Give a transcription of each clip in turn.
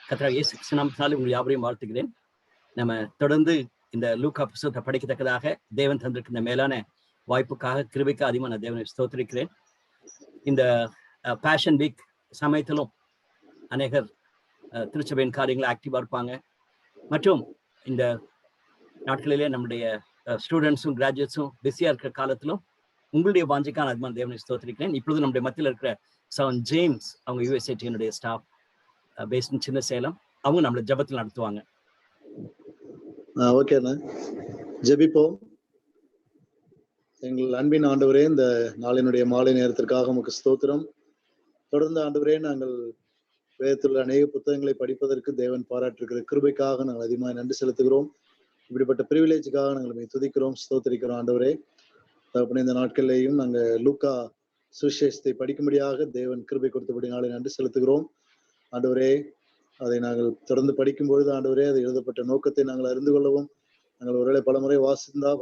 கர்த்தராகிய இயேசு கிறிஸ்து நாமத்தினாலே உங்கள் யாவரையும் வாழ்த்துகிறேன். நம்ம தொடர்ந்து இந்த லூக்கா புத்தகத்தை படிக்கத்தக்கதாக தேவன் தந்திருக்கிற இந்த மேலான வாய்ப்புக்காக கிருபைக்கு அதிகமாக நான் தேவனை ஸ்தோத்திரிக்கிறேன். இந்த பேஷன் வீக் சமயத்திலும் அநேகர் திருச்சபையின் காரியங்களை ஆக்டிவாக இருப்பாங்க. மற்றும் இந்த நாட்களிலே நம்முடைய ஸ்டூடெண்ட்ஸும் கிராஜுவேட்ஸும் பிஸியாக இருக்கிற காலத்திலும் உங்களுடைய வாஞ்சிக்கான அதிகமாக தேவனை ஸ்தோத்திரிக்கிறேன். இப்பொழுது நம்முடைய மத்தியில் இருக்கிற சவன் ஜேம்ஸ், அவங்க யூஎஸ்ஐடியினுடைய ஸ்டாஃப் பேஸ்ட் சின்ன சேலம், அவங்க நம்மளை ஜபத்தில் நடத்துவாங்க. ஓகேண்ணா, ஜெபிப்போம். எங்கள் அன்பின் ஆண்டவரே, இந்த நாளினுடைய மாலை நேரத்திற்காக உமக்கு ஸ்தோத்திரம். தொடர்ந்து ஆண்டவரே, நாங்கள் வேதத்தில் அநேக புத்தகங்களை படிப்பதற்கு தேவன் பாராட்டிருக்கிற கிருபைக்காக நாங்கள் அதிகமாக நன்றி செலுத்துகிறோம். இப்படிப்பட்ட பிரிவிலேஜுக்காக நாங்கள் துதிக்கிறோம், ஸ்தோத்திரிக்கிறோம் ஆண்டவரே. இந்த நாட்களிலேயும் நாங்கள் லூக்கா சுவிசேஷத்தை படிக்கும்படியாக தேவன் கிருபை கொடுத்தபடினாலே நன்றி செலுத்துகிறோம் ஆண்டவரே. அதை நாங்கள் தொடர்ந்து படிக்கும்பொழுது ஆண்டவரே, அது எழுதப்பட்ட நோக்கத்தை நாங்கள் அறிந்து கொள்ளவும், நாங்கள் ஒருவேளை பல முறை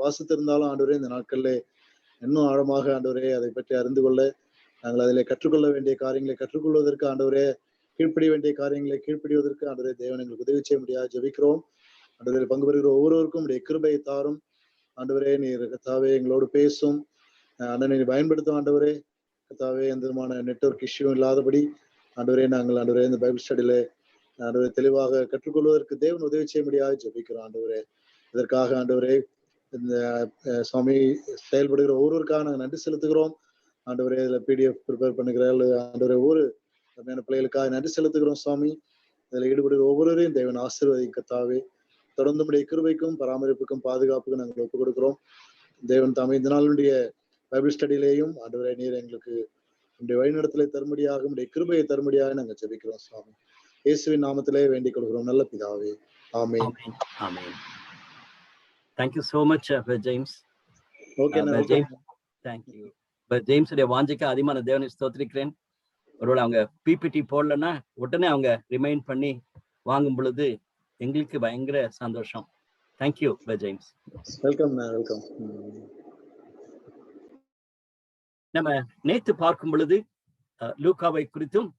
வாசித்திருந்தாலும் ஆண்டவரே, இந்த நாட்களிலே இன்னும் ஆழமாக ஆண்டவரே அதை பற்றி அறிந்து கொள்ள, நாங்கள் அதிலே கற்றுக்கொள்ள வேண்டிய காரியங்களை கற்றுக்கொள்வதற்கு ஆண்டவரே, கீழ்ப்படிய வேண்டிய காரியங்களை கீழ்ப்படிவதற்கு ஆண்டவரே தேவன் எங்களுக்கு உதவி செய்ய முடியாது ஜெபிக்கிறோம். ஆண்டவரே, பங்கு பெறுகிற ஒவ்வொருவருக்கும் உடைய கிருபையை தாரும் ஆண்டவரே. நீர் கர்த்தாவே எங்களோடு பேசும் அண்ணனை பயன்படுத்தும் ஆண்டவரே. கர்த்தாவே, எந்த விதமான நெட்வொர்க் இஷ்யூ இல்லாதபடி ஆண்டவரே, நாங்கள் ஆண்டவரே இந்த பைபிள் ஸ்டடியில ஆண்டவரே தெளிவாக கற்றுக்கொள்வதற்கு தேவன் உதவி செய்ய முடியாது ஜெபிக்கிறோம் ஆண்டவரே. இதற்காக ஆண்டவரே, இந்த சுவாமி செயல்படுகிற ஒவ்வொருவருக்காக நாங்கள் நன்றி செலுத்துகிறோம் ஆண்டவரே. இதுல பிடிஎஃப் ப்ரிப்பேர் பண்ணுகிற ஆண்டவரே ஒவ்வொரு பிள்ளைகளுக்காக நன்றி செலுத்துகிறோம் சுவாமி. இதுல ஈடுபடுகிற ஒவ்வொருவரையும் தேவன் ஆசீர்வதிக்க கர்த்தாவே. தொடர்ந்து உடைய கிருபைக்கும் பராமரிப்புக்கும் பாதுகாப்புக்கும் நாங்கள் ஒப்புக் கொடுக்கிறோம் தேவன் தாமே. இந்த நாளுடைய பைபிள் ஸ்டடியிலேயும் ஆண்டவரே, நீர் எங்களுக்கு உடைய வழிநடத்தலை தரும்படியாக, உடைய கிருபையை தரும்படியாக நாங்கள் ஜெபிக்கிறோம் சுவாமி. இயேசுவின் நாமத்திலே வேண்டிக் கொள்கிறோம் நல்ல பிதாவே, ஆமென். ஆமென். Thank you so much, James. Okay, thank you. James உடைய வாஞ்சிக்கு அதிகமான தேவனை ஸ்தோத்திரிக்கிறேன். ஒருவேளை அவங்க பிபிடி போடலன்னா உடனே அவங்க ரிமைண்ட் பண்ணி வாங்கும் பொழுது எங்களுக்கு பயங்கர சந்தோஷம். Thank you James. வெல்கம். நம்ம நேத்து பார்க்கும் பொழுது லூக்காவை குறித்தும்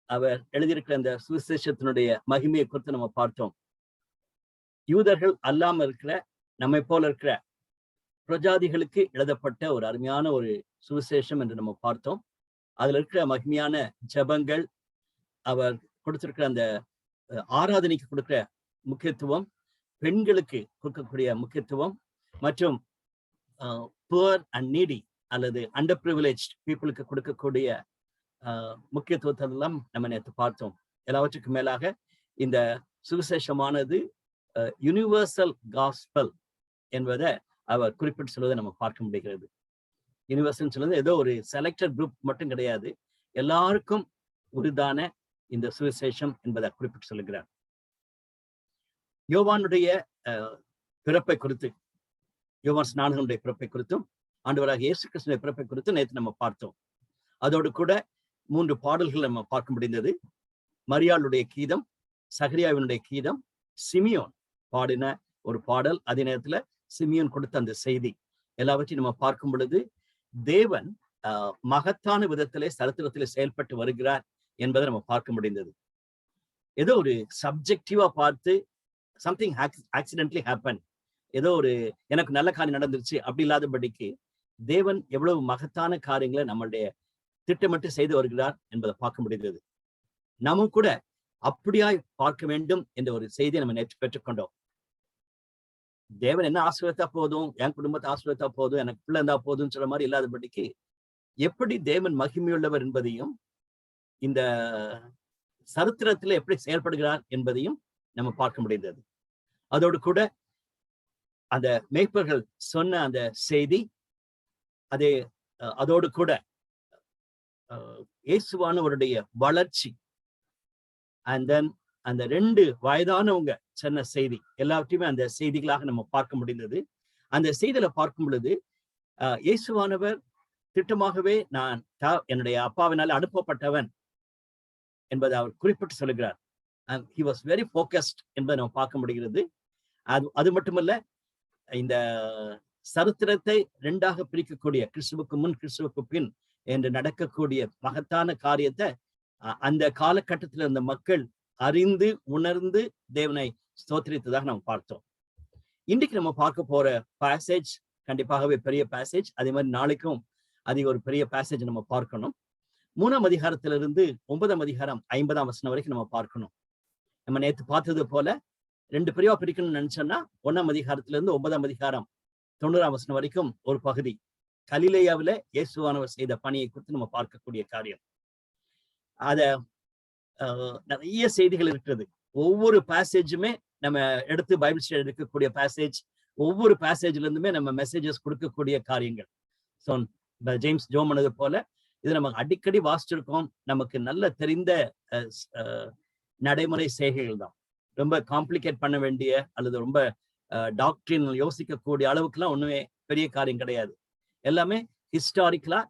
அவர் எழுதியிருக்கிற அந்த சுவிசேஷத்தினுடைய மகிமையை குறித்து நம்ம பார்த்தோம். யூதர்கள் அல்லாம இருக்கிற நம்மை போல இருக்கிற பிரஜாதிகளுக்கு எழுதப்பட்ட ஒரு அருமையான ஒரு சுவிசேஷம் என்று நம்ம பார்த்தோம். அதுல இருக்கிற மகிமையான ஜபங்கள், அவர் கொடுத்திருக்கிற அந்த ஆராதனைக்கு கொடுக்கிற முக்கியத்துவம், பெண்களுக்கு கொடுக்கக்கூடிய முக்கியத்துவம், மற்றும் புவர் அண்ட் நீடி அல்லது அண்டர் பிரிவிலேஜ் பீப்புளுக்கு கொடுக்கக்கூடிய முக்கியத்துவத்தெல்லாம் நம்ம நேற்று பார்த்தோம். எல்லாவற்றுக்கும் மேலாக இந்த சுவிசேஷமானது யூனிவர்சல் காஸ்பல் என்பதை அவர் குறிப்பிட்டு சொல்வதை நம்ம பார்க்க முடிகிறது. யூனிவர்சல் சொல்வது ஏதோ ஒரு செலக்டட் குரூப் மட்டும் கிடையாது, எல்லாருக்கும் உரிதான இந்த சுவிசேஷம் என்பதை குறிப்பிட்டு சொல்லுகிறார். யோவானுடைய பிறப்பை குறித்து, யோவான் ஸ்நானகனுடைய பிறப்பை குறித்தும் ஆண்டவராக இயேசு கிறிஸ்துவின் பிறப்பை குறித்து நேற்று நம்ம பார்த்தோம். அதோடு கூட 3 பாடல்கள் நம்ம பார்க்க முடிந்தது. மரியாளுடைய கீதம், சகரியாவினுடைய கீதம், சிமியோன் பாடின ஒரு பாடல், அதே நேரத்துல சிமியோன் கொடுத்த அந்த செய்தி, எல்லாவற்றையும் நம்ம பார்க்கும் பொழுது தேவன் மகத்தான விதத்திலே சரித்திரத்திலே செயல்பட்டு வருகிறார் என்பதை நம்ம பார்க்க முடிந்தது. ஏதோ ஒரு சப்ஜெக்டிவா பார்த்து சம்திங் ஆக்சிடென்ட்லி ஹேப்பன், ஏதோ ஒரு எனக்கு நல்ல காரியம் நடந்துருச்சு அப்படி இல்லாதபடிக்கு தேவன் எவ்வளவு மகத்தான காரியங்களை நம்மளுடைய திட்டமிட்டு செய்து வருகிறார் என்பதை பார்க்க முடிந்தது. நாமும் கூட அப்படியாய் பார்க்க வேண்டும் என்ற ஒரு செய்தியை நம்ம நேற்று பெற்றுக்கொண்டோம். தேவன் என்ன ஆசீர்வதித்தா போதும், என் குடும்பத்தை ஆசீர்வதித்தா போதும், எனக்கு பிள்ளை இருந்தா போதும்னு சொல்ற மாதிரி இல்லாதபடிக்கு எப்படி தேவன் மகிமையுள்ளவர் என்பதையும், இந்த சரித்திரத்துல எப்படி செயல்படுகிறார் என்பதையும் நம்ம பார்க்க முடிந்தது. அதோடு கூட அந்த மேய்ப்பர்கள் சொன்ன அந்த செய்தி, அதோடு கூட இயேசுவானவருடைய வளர்ச்சி, அண்ட் தென் அந்த 2 வயதானவங்க சொன்ன செய்தி, எல்லாவற்றையுமே அந்த செய்திகளாக நம்ம பார்க்க முடிந்தது. அந்த செய்தியில பார்க்கும் பொழுது இயேசுவானவர் திட்டமாகவே நான் என்னுடைய அப்பாவினால் அனுப்பப்பட்டவன் என்பதை அவர் குறிப்பிட்டு சொல்லுகிறார். he was very focused என்பதை நம்ம பார்க்க முடிகிறது. அது மட்டுமல்ல, இந்த சரித்திரத்தை 2ஆக பிரிக்கக்கூடிய, கிறிஸ்துவுக்கு முன் கிறிஸ்துவுக்கு பின் என்று நடக்கக்கூடிய மகத்தான காரியத்தை அந்த காலகட்டத்தில் இருந்த மக்கள் அறிந்து உணர்ந்து தேவனை ஸ்தோத்திரித்ததாக நம்ம பார்த்தோம். இன்றைக்கு நம்ம பார்க்க போற பேசேஜ் கண்டிப்பாகவே பெரிய பேசேஜ். அதே மாதிரி நாளைக்கும் அது ஒரு பெரிய பேசேஜ் நம்ம பார்க்கணும். 3ஆம் அதிகாரத்திலிருந்து 9ஆம் அதிகாரம் 50ஆம் வசனம் வரைக்கும் நம்ம பார்க்கணும். நம்ம நேற்று பார்த்தது போல 2 பிரிவா பிரிக்கணும்னு நினைச்சோம்னா 1ஆம் அதிகாரத்திலிருந்து 9ஆம் அதிகாரம் 90ஆம் வசனம் வரைக்கும் ஒரு பகுதி கலிலேயாவில இயேசுவானவர் செய்த பணியை குறித்து நம்ம பார்க்கக்கூடிய காரியம். அத நிறைய செய்திகள் இருக்கிறது. ஒவ்வொரு பேசேஜுமே நம்ம எடுத்து பைபிள் ஸ்டடி எடுக்கக்கூடிய பேசேஜ், ஒவ்வொரு பேசேஜ்ல இருந்துமே நம்ம மெசேஜஸ் கொடுக்கக்கூடிய காரியங்கள். ஸோ ஜேம்ஸ் ஜோம் பண்ணது போல இது நம்ம அடிக்கடி வாசிச்சிருக்கோம். நமக்கு நல்ல தெரிந்த நடைமுறை செய்கைகள் தான். ரொம்ப காம்ப்ளிகேட் பண்ண வேண்டிய அல்லது ரொம்ப டாக்டரின் யோசிக்கக்கூடிய அளவுக்குலாம் ஒண்ணுமே பெரிய காரியம் கிடையாது. எல்லாமே ஹிஸ்டாரிக்கலா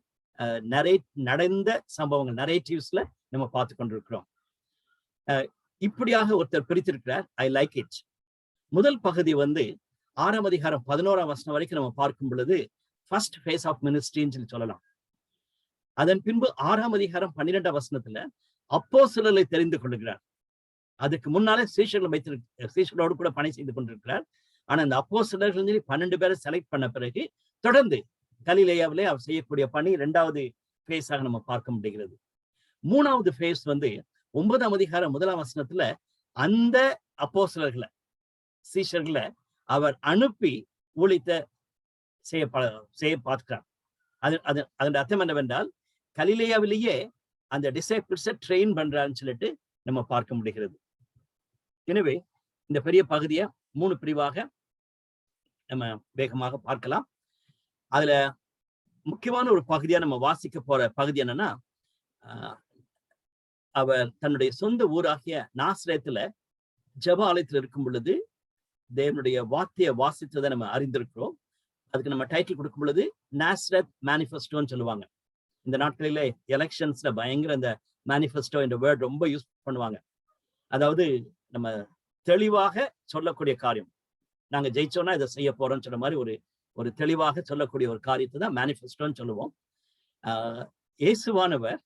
நடந்த சம்பவங்கள், நரேட்டிவ்ஸ்ல நம்ம பார்த்து கொண்டிருக்கிறோம். இப்படியாக ஒருத்தர் பிரித்திருக்கிறார். I like it. முதல் பகுதி 6ஆம் அதிகாரம் 11ஆம் வசனம் வரைக்கும் நம்ம பார்க்கும் பொழுது ஃபர்ஸ்ட் ஃபேஸ் ஆஃப் மினிஸ்ட்ரின்னு சொல்லலாம். அதன் பின்பு 6ஆம் அதிகாரம் 12ஆம் வசனத்துல அப்போஸ்தலரை தெரிந்து கொள்கிறார். அதுக்கு முன்னாலே சீஷர்களோடு கூட பணி செய்து கொண்டிருக்கிறார். ஆனா இந்த அப்போஸ்தலர்கள் 12 பேரை செலக்ட் பண்ண பிறகு தொடர்ந்து கலிலேயாவிலே அவர் செய்யக்கூடிய பணி 2வது ஃபேஸாக நம்ம பார்க்க முடிகிறது. 3வது ஃபேஸ் 9ஆம் அதிகாரம் 1ஆம் வசனத்துல அந்த அப்போஸ்தலர்களை, சீஷர்களை அவர் அனுப்பி ஊழியத்தை செய்ய பார்க்கிறார். அதன் அர்த்தம் என்னவென்றால் கலிலேயாவிலேயே அந்த டிசைபிள்ஸை ட்ரெயின் பண்றாருன்னு சொல்லிட்டு நம்ம பார்க்க முடிகிறது. எனவே இந்த பெரிய பகுதியை 3 பிரிவாக நம்ம வேகமாக பார்க்கலாம். அதுல முக்கியமான ஒரு பகுதியா நம்ம வாசிக்க போற பகுதி என்னன்னா, அவர் தன்னுடைய சொந்த ஊராகிய நாசரேத்துல ஜெப ஆலயத்தில் இருக்கும் பொழுது தேவனுடைய வார்த்தையை வாசித்ததை நம்ம அறிந்திருக்கிறோம். அதுக்கு நம்ம டைட்டில் கொடுக்கும் பொழுது நாசரேத் மேனிஃபெஸ்டோன்னு சொல்லுவாங்க. இந்த நாட்களிலே எலெக்ஷன்ஸ்ல பயங்கர இந்த மேனிஃபெஸ்டோ என்ற வேர்ட் ரொம்ப யூஸ் பண்ணுவாங்க. அதாவது நம்ம தெளிவாக சொல்லக்கூடிய காரியம், நாங்க ஜெயிச்சோம்னா இதை செய்ய போறோம்னு சொன்ன மாதிரி ஒரு தெளிவாக சொல்லக்கூடிய ஒரு காரியத்தை தான் மேனிஃபெஸ்டோன்னு சொல்லுவோம். இயேசுவானவர்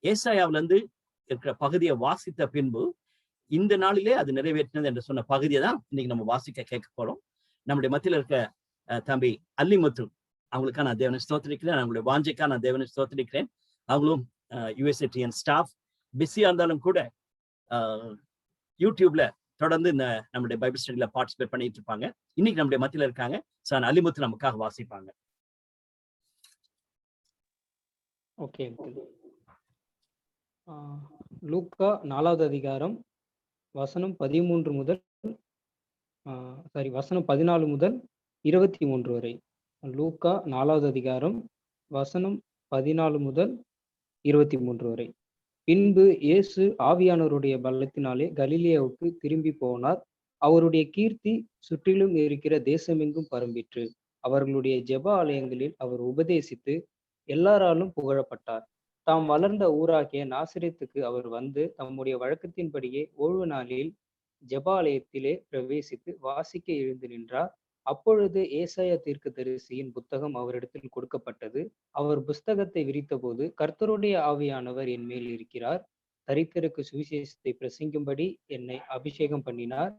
ஏசாயாவில இருந்து இருக்கிற பகுதியை வாசித்த பின்பு இந்த நாளிலே அது நிறைவேற்றினது என்று சொன்ன பகுதியை தான் இன்னைக்கு நம்ம வாசிக்க கேட்க போறோம். நம்முடைய மத்தியில் இருக்க தம்பி அல்லிமுத்து, அவங்களுக்காக நான் தேவனை ஸ்தோத்திரிக்கிறேன். அவங்களுடைய வாஞ்சைக்காக நான் தேவனை ஸ்தோத்திரிக்கிறேன். அவங்களும் யுஎஸ்ஏடிஎன் ஸ்டாஃப், பிஸியா இருந்தாலும் கூட யூடியூப்ல தொடர்ந்து இந்த நம்முடைய பைபிள் ஸ்டடியில பார்ட்டிசிபேட் பண்ணிட்டு இருப்பாங்க. இன்னைக்கு நம்முடைய மத்தியில இருக்காங்க. சார் அல்லிமுத்து நமக்காக வாசிப்பாங்க. ஓகே. லூக்கா 4வது அதிகாரம் வசனம் 14 முதல் வசனம் 14 முதல் 23 வரை. லூக்கா 4வது அதிகாரம் வசனம் 14 முதல் 23 வரை. பின்பு இயேசு ஆவியானவருடைய பலத்தினாலே கலிலேயாவுக்கு திரும்பி போனார். அவருடைய கீர்த்தி சுற்றிலும் இருக்கிற தேசமெங்கும் பரம்பிற்று. அவர்களுடைய ஜெப ஆலயங்களில் அவர் உபதேசித்து எல்லாராலும் புகழப்பட்டார். தாம் வளர்ந்த ஊராகிய நாசரேத்துக்கு அவர் தம்முடைய வழக்கத்தின்படியே ஓய்வு நாளில் ஜெபாலயத்திலே பிரவேசித்து வாசிக்க எழுந்து நின்றார். அப்பொழுது ஏசாயா தீர்க்கதரிசியின் புத்தகம் அவரிடத்தில் கொடுக்கப்பட்டது. அவர் புஸ்தகத்தை விரித்தபோது, கர்த்தருடைய ஆவியானவர் என் மேல் இருக்கிறார், தரித்திரருக்கு சுவிசேஷத்தை பிரசங்கிக்கும்படி என்னை அபிஷேகம் பண்ணினார்,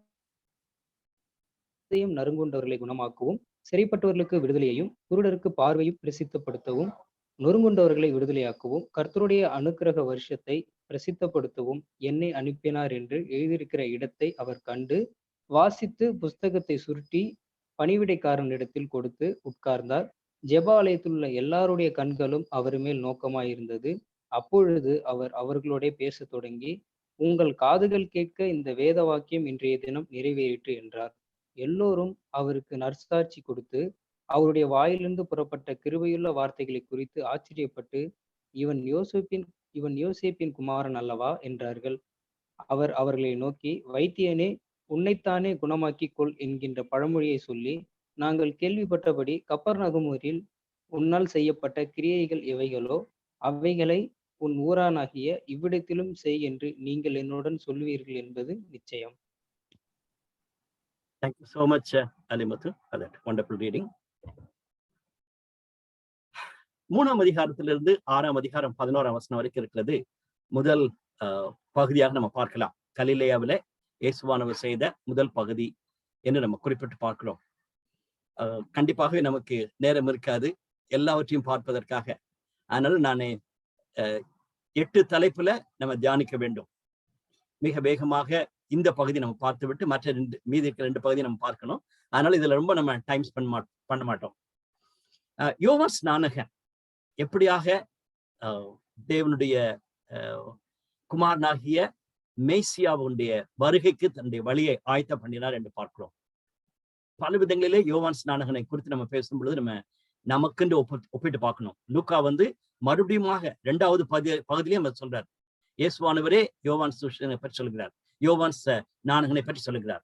நறுங்குண்டவர்களை குணமாக்கவும், சிறைப்பட்டவர்களுக்கு விடுதலையையும், குருடருக்கு பார்வையும் பிரசித்தப்படுத்தவும், நொறுங்குண்டவர்களை விடுதலையாக்கவும், கர்த்தருடைய அனுக்கிரக வருஷத்தை பிரசித்தப்படுத்தவும் என்னை அனுப்பினார் என்று எழுதியிருக்கிற இடத்தை அவர் கண்டு வாசித்து புஸ்தகத்தை சுருட்டி பணிவிடைக்காரனிடத்தில் கொடுத்து உட்கார்ந்தார். ஜெபாலயத்தில் உள்ள எல்லாருடைய கண்களும் அவர் மேல் நோக்கமாயிருந்தது. அப்பொழுது அவர் அவர்களோட பேச தொடங்கி, உங்கள் காதுகள் கேட்க இந்த வேத வாக்கியம் இன்றைய தினம் நிறைவேறிற்று என்றார். எல்லோரும் அவருக்கு நற்சாட்சி கொடுத்து அவருடைய வாயிலிருந்து புறப்பட்ட கிருபையுள்ள வார்த்தைகளை குறித்து ஆச்சரியப்பட்டு, இவன் யோசேப்பின் குமாரன் அல்லவா என்றார்கள். அவர் அவர்களை நோக்கி, வைத்தியனே, உன்னைத்தானே குணமாக்கிக் கொள் என்கின்ற பழமொழியை சொல்லி, நாங்கள் கேள்விப்பட்டபடி கப்பர்நகூமில் உன்னால் செய்யப்பட்ட கிரியைகள் எவைகளோ அவைகளை உன் ஊரானாகிய இவ்விடத்திலும் செய் என்று நீங்கள் என்னுடன் சொல்வீர்கள் என்பது நிச்சயம். Thank you so much, Alimuthu, for that wonderful reading. 3ஆம் அதிகாரத்திலிருந்து 6ஆம் அதிகாரம் 11ஆம் வசனம் வரைக்கும் இருக்கிறது முதல் பகுதியாக நம்ம பார்க்கலாம். கலிலேயாவில இயேசுவானவர் செய்த முதல் பகுதி என்று நம்ம குறிப்பிட்டு பார்க்கிறோம். கண்டிப்பாகவே நமக்கு நேரம் இருக்காது எல்லாவற்றையும் பார்ப்பதற்காக. அதனால நான் 8 தலைப்புல நம்ம தியானிக்க வேண்டும். மிக வேகமாக இந்த பகுதி நம்ம பார்த்து விட்டு மற்ற மீதி இருக்கிற 2 பகுதியை நம்ம பார்க்கணும். அதனால இதுல ரொம்ப நம்ம டைம் ஸ்பெண்ட் பண்ண மாட்டோம். யோவான் ஸ்நானகன் எப்படியாக தேவனுடைய குமாரனாகிய மேசியாவுடைய வருகைக்கு தன்னுடைய வழியை ஆயத்த பண்ணினார் என்று பார்க்கிறோம். பல விதங்களிலே யோவான் ஸ்நானகனை குறித்து நம்ம பேசும் பொழுது நமக்கென்று ஒப்பிட்டு பார்க்கணும். லூக்கா மறுபடியுமாக 2வது பகுதியிலே நம்ம சொல்றார். இயேசுவானவரே யோவான் சுஷனை பற்றி சொல்கிறார், யோவான் ஸ்நானகனை பற்றி சொல்லுகிறார்.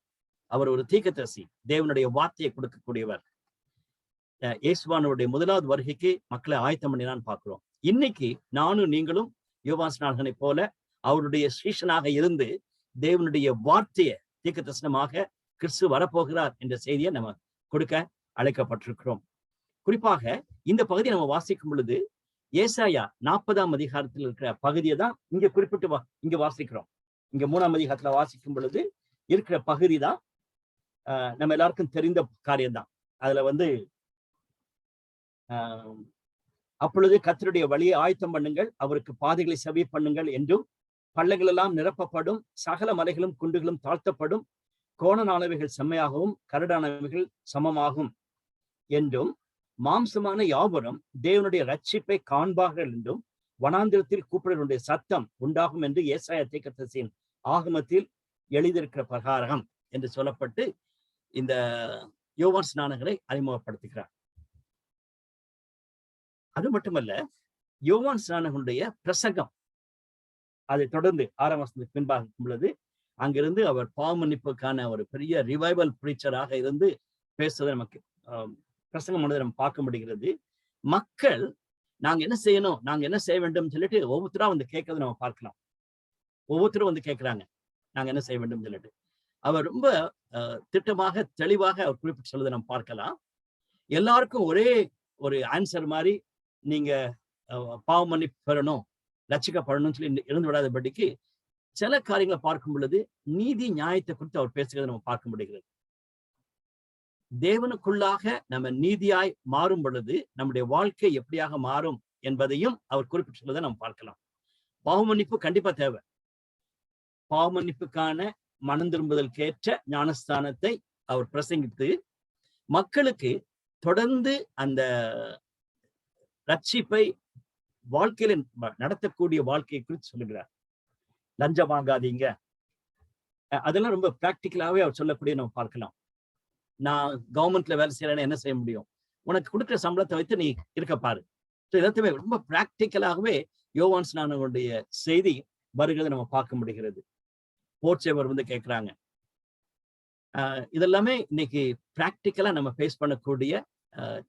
அவர் ஒரு தீர்க்கதரிசி, தேவனுடைய வார்த்தையை கொடுக்கக்கூடியவர். இயேசுவானவருடைய முதலாவது வருகைக்கு மக்களை ஆயத்தம் பண்ணினான்னு பார்க்கிறோம். இன்னைக்கு நானும் நீங்களும் யோவான் ஸ்நானகனை போல அவருடைய ஸ்ரீஷனாக இருந்து தேவனுடைய வார்த்தையை தீர்க்க தரிசனமாக கிறிஸ்து வரப்போகிறார் என்ற செய்தியை நம்ம கொடுக்க அழைக்கப்பட்டிருக்கிறோம். குறிப்பாக இந்த பகுதியை நம்ம வாசிக்கும் பொழுது ஏசாயா 40ஆம் அதிகாரத்தில் இருக்கிற பகுதியை தான் இங்க குறிப்பிட்டு இங்க வாசிக்கிறோம். இங்க 3ஆம் அதிகாரத்துல வாசிக்கும் பொழுது இருக்கிற பகுதி தான் நம்ம எல்லாருக்கும் தெரிந்த காரியம்தான். அதுல அப்பொழுது கர்த்தருடைய வழியை ஆயத்தம் பண்ணுங்கள், அவருக்கு பாதைகளை செவி பண்ணுங்கள் என்றும், பள்ளங்கள் எல்லாம் நிரப்பப்படும், சகல மலைகளும் குண்டுகளும் தாழ்த்தப்படும், கோணனானவைகள் செம்மையாகவும் கரடானவைகள் சமமாகும் என்றும், மாம்சமான யாவரும் தேவனுடைய ரட்சிப்பை காண்பார்கள் என்றும், வனாந்திரத்தில் கூப்பிடனுடைய சத்தம் உண்டாகும் என்று ஏசாயா தீர்க்கதரிசியின் ஆகமத்தில் எழுதியிருக்கிற பிரகாரம் என்று சொல்லப்பட்டு இந்த யோவான் ஸ்நானகரை அறிமுகப்படுத்துகிறார். அது மட்டுமல்ல, யோவான் ஸ்நானகனுடைய பிரசங்கம் அதை தொடர்ந்து 6ஆம் வசனத்துக்கு பின்பாக உள்ளது. அங்கிருந்து அவர் பாவ மன்னிப்புக்கான ஒரு பெரிய ரிவைவல் பிரீச்சராக இருந்து பேசுவதை நமக்கு பிரசங்கம் பண்ணதை நம்ம பார்க்க முடிகிறது. மக்கள் நாங்க என்ன செய்யணும், நாங்க என்ன செய்ய வேண்டும் சொல்லிட்டு ஒவ்வொருத்தரா கேட்கறதை நம்ம பார்க்கலாம். ஒவ்வொருத்தரும் கேட்கிறாங்க நாங்க என்ன செய்ய வேண்டும் சொல்லிட்டு. அவர் ரொம்ப திட்டமாக தெளிவாக அவர் குறிப்பிட்டு சொல்வதை நம்ம பார்க்கலாம். எல்லாருக்கும் ஒரே ஒரு ஆன்சர் மாதிரி நீங்க பாவ மன்னிப்பு பெறணும், ரட்சிக்கப்படணும்னு சொல்லி இருந்து விடாதபடிக்கு சில காரியங்களை பார்க்கும் பொழுது நீதி நியாயத்தை குறித்து அவர் பேசுகிறத நம்ம பார்க்க முடிகிறது. தேவனுக்குள்ளாக நம்ம நீதியாய் மாறும் பொழுது நம்முடைய வாழ்க்கை எப்படியாக மாறும் என்பதையும் அவர் குறிப்பிட்டு சொல்வதை நம்ம பார்க்கலாம். பாவ மன்னிப்பு கண்டிப்பா தேவை. பாவ மன்னிப்புக்கான மனம் திரும்புதலுக்கேற்ற ஞானஸ்தானத்தை அவர் பிரசங்கித்து மக்களுக்கு தொடர்ந்து அந்த ரட்சிப்பை வாழ்க்கையில நடத்தக்கூடிய வாழ்க்கையை குறித்து சொல்லுகிறார். லஞ்சம் வாங்காதீங்க, அதெல்லாம் ரொம்ப பிராக்டிக்கலாவே அவர் சொல்லக்கூடிய நம்ம பார்க்கலாம். நான் கவர்மெண்ட்ல வேலை செய்யறேன்னு என்ன செய்ய முடியும், உனக்கு கொடுக்குற சம்பளத்தை வைத்து நீ இருக்க பாரு. எல்லாத்தையுமே ரொம்ப பிராக்டிக்கலாகவே யோவான் ஸ்நானகனுடைய செய்தி வருகிறத நம்ம பார்க்க முடிகிறது. போர்ச்சேவர் கேட்கிறாங்க. இதெல்லாமே இன்னைக்கு பிராக்டிக்கலா நம்ம ஃபேஸ் பண்ணக்கூடிய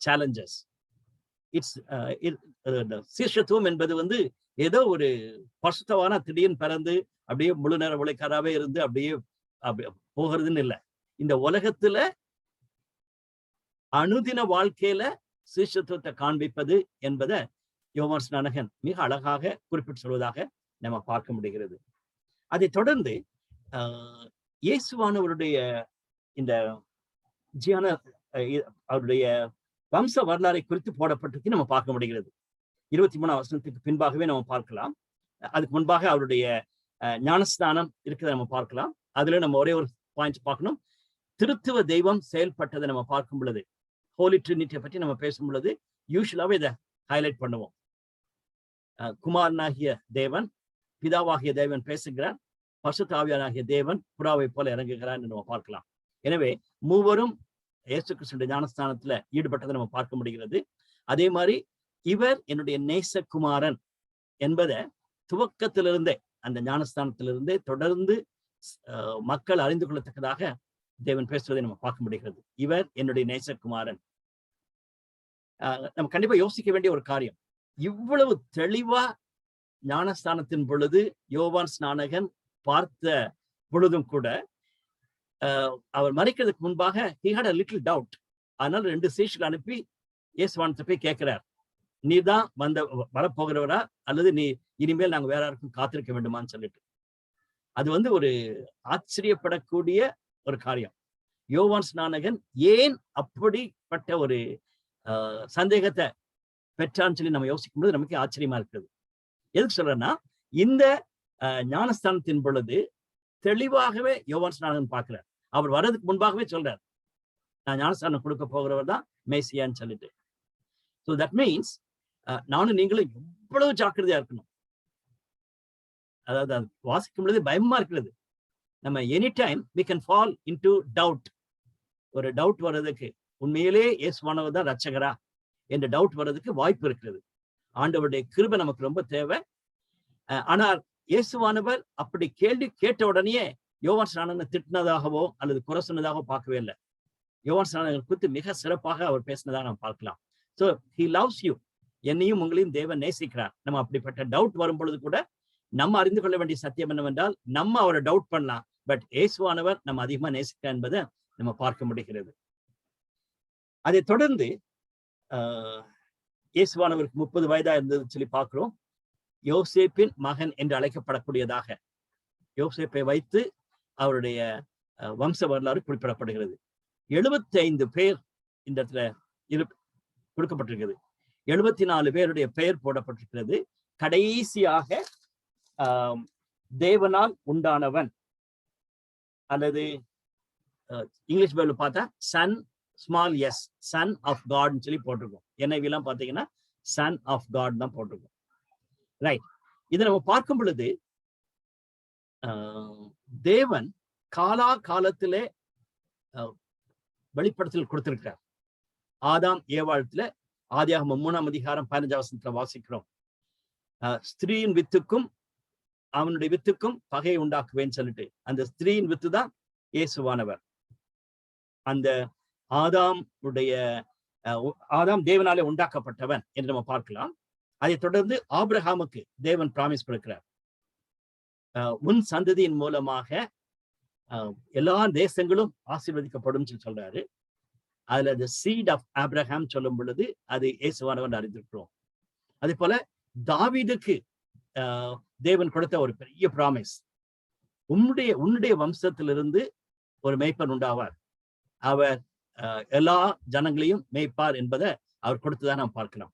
சேலஞ்சஸ். சீஷத்துவம் என்பது ஏதோ ஒரு பசுத்தவான திடீர்னு பிறந்து அப்படியே முழு நேர உழைக்காராவே இருந்து அப்படியே போகிறதுன்னு இல்லை. இந்த உலகத்துல அனுதின வாழ்க்கையில சீஷத்துவத்தை காண்பிப்பது என்பதை யோவான் ஸ்நானகன் மிக அழகாக குறிப்பிட்டு சொல்வதாக நம்ம பார்க்க முடிகிறது. அதை தொடர்ந்து இயேசுவானவருடைய இந்த அவருடைய வம்ச வரலாறை குறித்து போடப்பட்டிருக்கு நம்ம பார்க்க முடிகிறது. 23ஆம் வசனத்துக்கு பின்பாகவே நம்ம பார்க்கலாம். அதுக்கு முன்பாக அவருடைய ஞானஸ்தானம் இருக்கிறத நம்ம பார்க்கலாம். அதுல நம்ம ஒரே ஒரு பாயிண்ட் பார்க்கணும். திருத்துவ தெய்வம் செயல்பட்டதை நம்ம பார்க்கும் பொழுது, ஹோலி ட்ரினிட்டியை பற்றி நம்ம பேசும் பொழுது யூசுவலாவே இதை ஹைலைட் பண்ணுவோம். குமாரனாகிய தேவன், பிதாவாகிய தேவன் பேசுகிறார், பரிசுத்த ஆவியானாகிய தேவன் புறாவை போல இறங்குகிறார் என்று நம்ம பார்க்கலாம். எனவே மூவரும் இயேசு கிறிஸ்துவின் ஞானஸ்தானத்துல ஈடுபட்டதை நம்ம பார்க்க முடிகிறது. அதே மாதிரி இவர் என்னுடைய நேசகுமாரன் என்பதை துவக்கத்திலிருந்தே, அந்த ஞானஸ்தானத்திலிருந்தே தொடர்ந்து மக்கள் அறிந்து கொள்ளத்தக்கதாக தேவன் பேசுவதை நம்ம பார்க்க முடிகிறது. இவர் என்னுடைய நேசகுமாரன். நம்ம கண்டிப்பா யோசிக்க வேண்டிய ஒரு காரியம், இவ்வளவு தெளிவா ஞானஸ்தானத்தின் பொழுது யோவான் ஸ்நானகன் பார்த்த பொழுதும் கூட அவர் மறிக்கிறதுக்கு முன்பாக he had a little doubt. அதனால 2 சீஷர்கள் அனுப்பி இயேசுவானத்தை போய் கேட்கிறார், நீ தான் வரப்போகிறவரா அல்லது நீ இனிமேல் நாங்க வேற யாருக்கும் காத்திருக்க வேண்டுமான்னு சொல்லிட்டு. அது வந்து ஒரு ஆச்சரியப்படக்கூடிய ஒரு காரியம். யோவான் ஸ்நானகன் ஏன் அப்படிப்பட்ட ஒரு சந்தேகத்தை பெற்றான்னு சொல்லி நம்ம யோசிக்கும் போது நமக்கு ஆச்சரியமா இருக்குது. எதுக்கு சொல்றேன்னா, இந்த ஞானஸ்தானத்தின் பொழுது தெளிவாகவே யோவான் ஸ்நானகன் பார்க்கிறார். அவர் வர்றதுக்கு முன்பாகவே சொல்றார், நான் ஞானஸ்தானம் கொடுக்க போகிறவர் தான் மேசியான்னு சொல்லிட்டு. ஸோ தட் மீன்ஸ் நானும் நீங்களும் எவ்வளவு ஜாக்கிரதையா இருக்கணும். அதாவது அது வாசிக்கும் பொழுது பயமா இருக்கிறது. நம்ம any time we can fall into doubt. ஒரு டவுட் வர்றதுக்கு உண்மையிலே இயேசுவானவர் தான் ரட்சகரா என்ற டவுட் வர்றதுக்கு வாய்ப்பு இருக்கிறது. ஆண்டவருடைய கிருபை நமக்கு ரொம்ப தேவை. ஆனால் இயேசுவானவர் அப்படி கேள்வி கேட்ட உடனே யோவான் ஸ்நானகனை திட்டினதாகவோ அல்லது குறை சொன்னதாகவோ பார்க்கவே இல்லை. யோவான் ஸ்நானகனை குறித்து மிக சிறப்பாக அவர் பேசினதாக நாம் பார்க்கலாம். So he loves you. என்னையும் உங்களையும் தேவன் நேசிக்கிறார். நம்ம அப்படிப்பட்ட டவுட் வரும் பொழுது கூட நம்ம அறிந்து கொள்ள வேண்டிய சத்தியம் என்னவென்றால், நம்ம அவரை டவுட் பண்ணலாம், பட் இயேசுவானவர் நம்ம அதிகமா நேசிக்கிறார் என்பதை நம்ம பார்க்க முடிகிறது. அதை தொடர்ந்து இயேசுவானவருக்கு 30 வயதா இருந்தது சொல்லி பார்க்கிறோம். யோசேப்பின் மகன் என்று அழைக்கப்படக்கூடியதாக யோசேப்பை வைத்து அவருடைய வம்ச வரலாறு குறிப்பிடப்படுகிறது. 75 பேர் இந்த இடத்துல கொடுக்கப்பட்டிருக்கிறது. 74 பேருடைய பெயர் போடப்பட்டிருக்கிறது. கடைசியாக தேவனால் உண்டானவன் அல்லது இங்கிலீஷ் பைபிள் பார்த்தா son small s, son of காட்னு சொல்லி போட்டிருக்கோம். NIV எல்லாம் பார்த்தீங்கன்னா சன் ஆஃப் காட் தான் போட்டிருக்கோம். ரைட். இதை நம்ம பார்க்கும் பொழுது தேவன் காலா காலத்திலே வெளிப்படுத்தல் கொடுத்திருக்கிறார். ஆதாம் ஏவாளத்துல ஆதியாகமம் 3ஆம் அதிகாரம் 15ஆம் வசனத்துல வாசிக்கிறோம். ஸ்திரீயின் வித்துக்கும் அவனுடைய வித்துக்கும் பகையை உண்டாக்குவேன்னு சொல்லிட்டு, அந்த ஸ்திரீயின் வித்து தான் இயேசுவானவர். அந்த ஆதாம் தேவனாலே உண்டாக்கப்பட்டவன் என்று நம்ம பார்க்கலாம். அதை தொடர்ந்து ஆபிரகாமுக்கு தேவன் பிராமிஸ் கொடுக்கிறார், உன் சந்ததியின் மூலமாக எல்லா தேசங்களும் ஆசீர்வதிக்கப்படும் சொல்றாரு. அதுல the seed of Abraham சொல்லும் பொழுது அது இயேசுவானவன் அறிந்திருக்கிறோம். அதே போல தாவீதுக்கு தேவன் கொடுத்த ஒரு பெரிய பிராமிஸ், உன்னுடைய வம்சத்திலிருந்து ஒரு மேய்ப்பன் உண்டாவார், அவர் எல்லா ஜனங்களையும் மேய்ப்பார் என்பதை அவர் கொடுத்ததான் நாம் பார்க்கலாம்.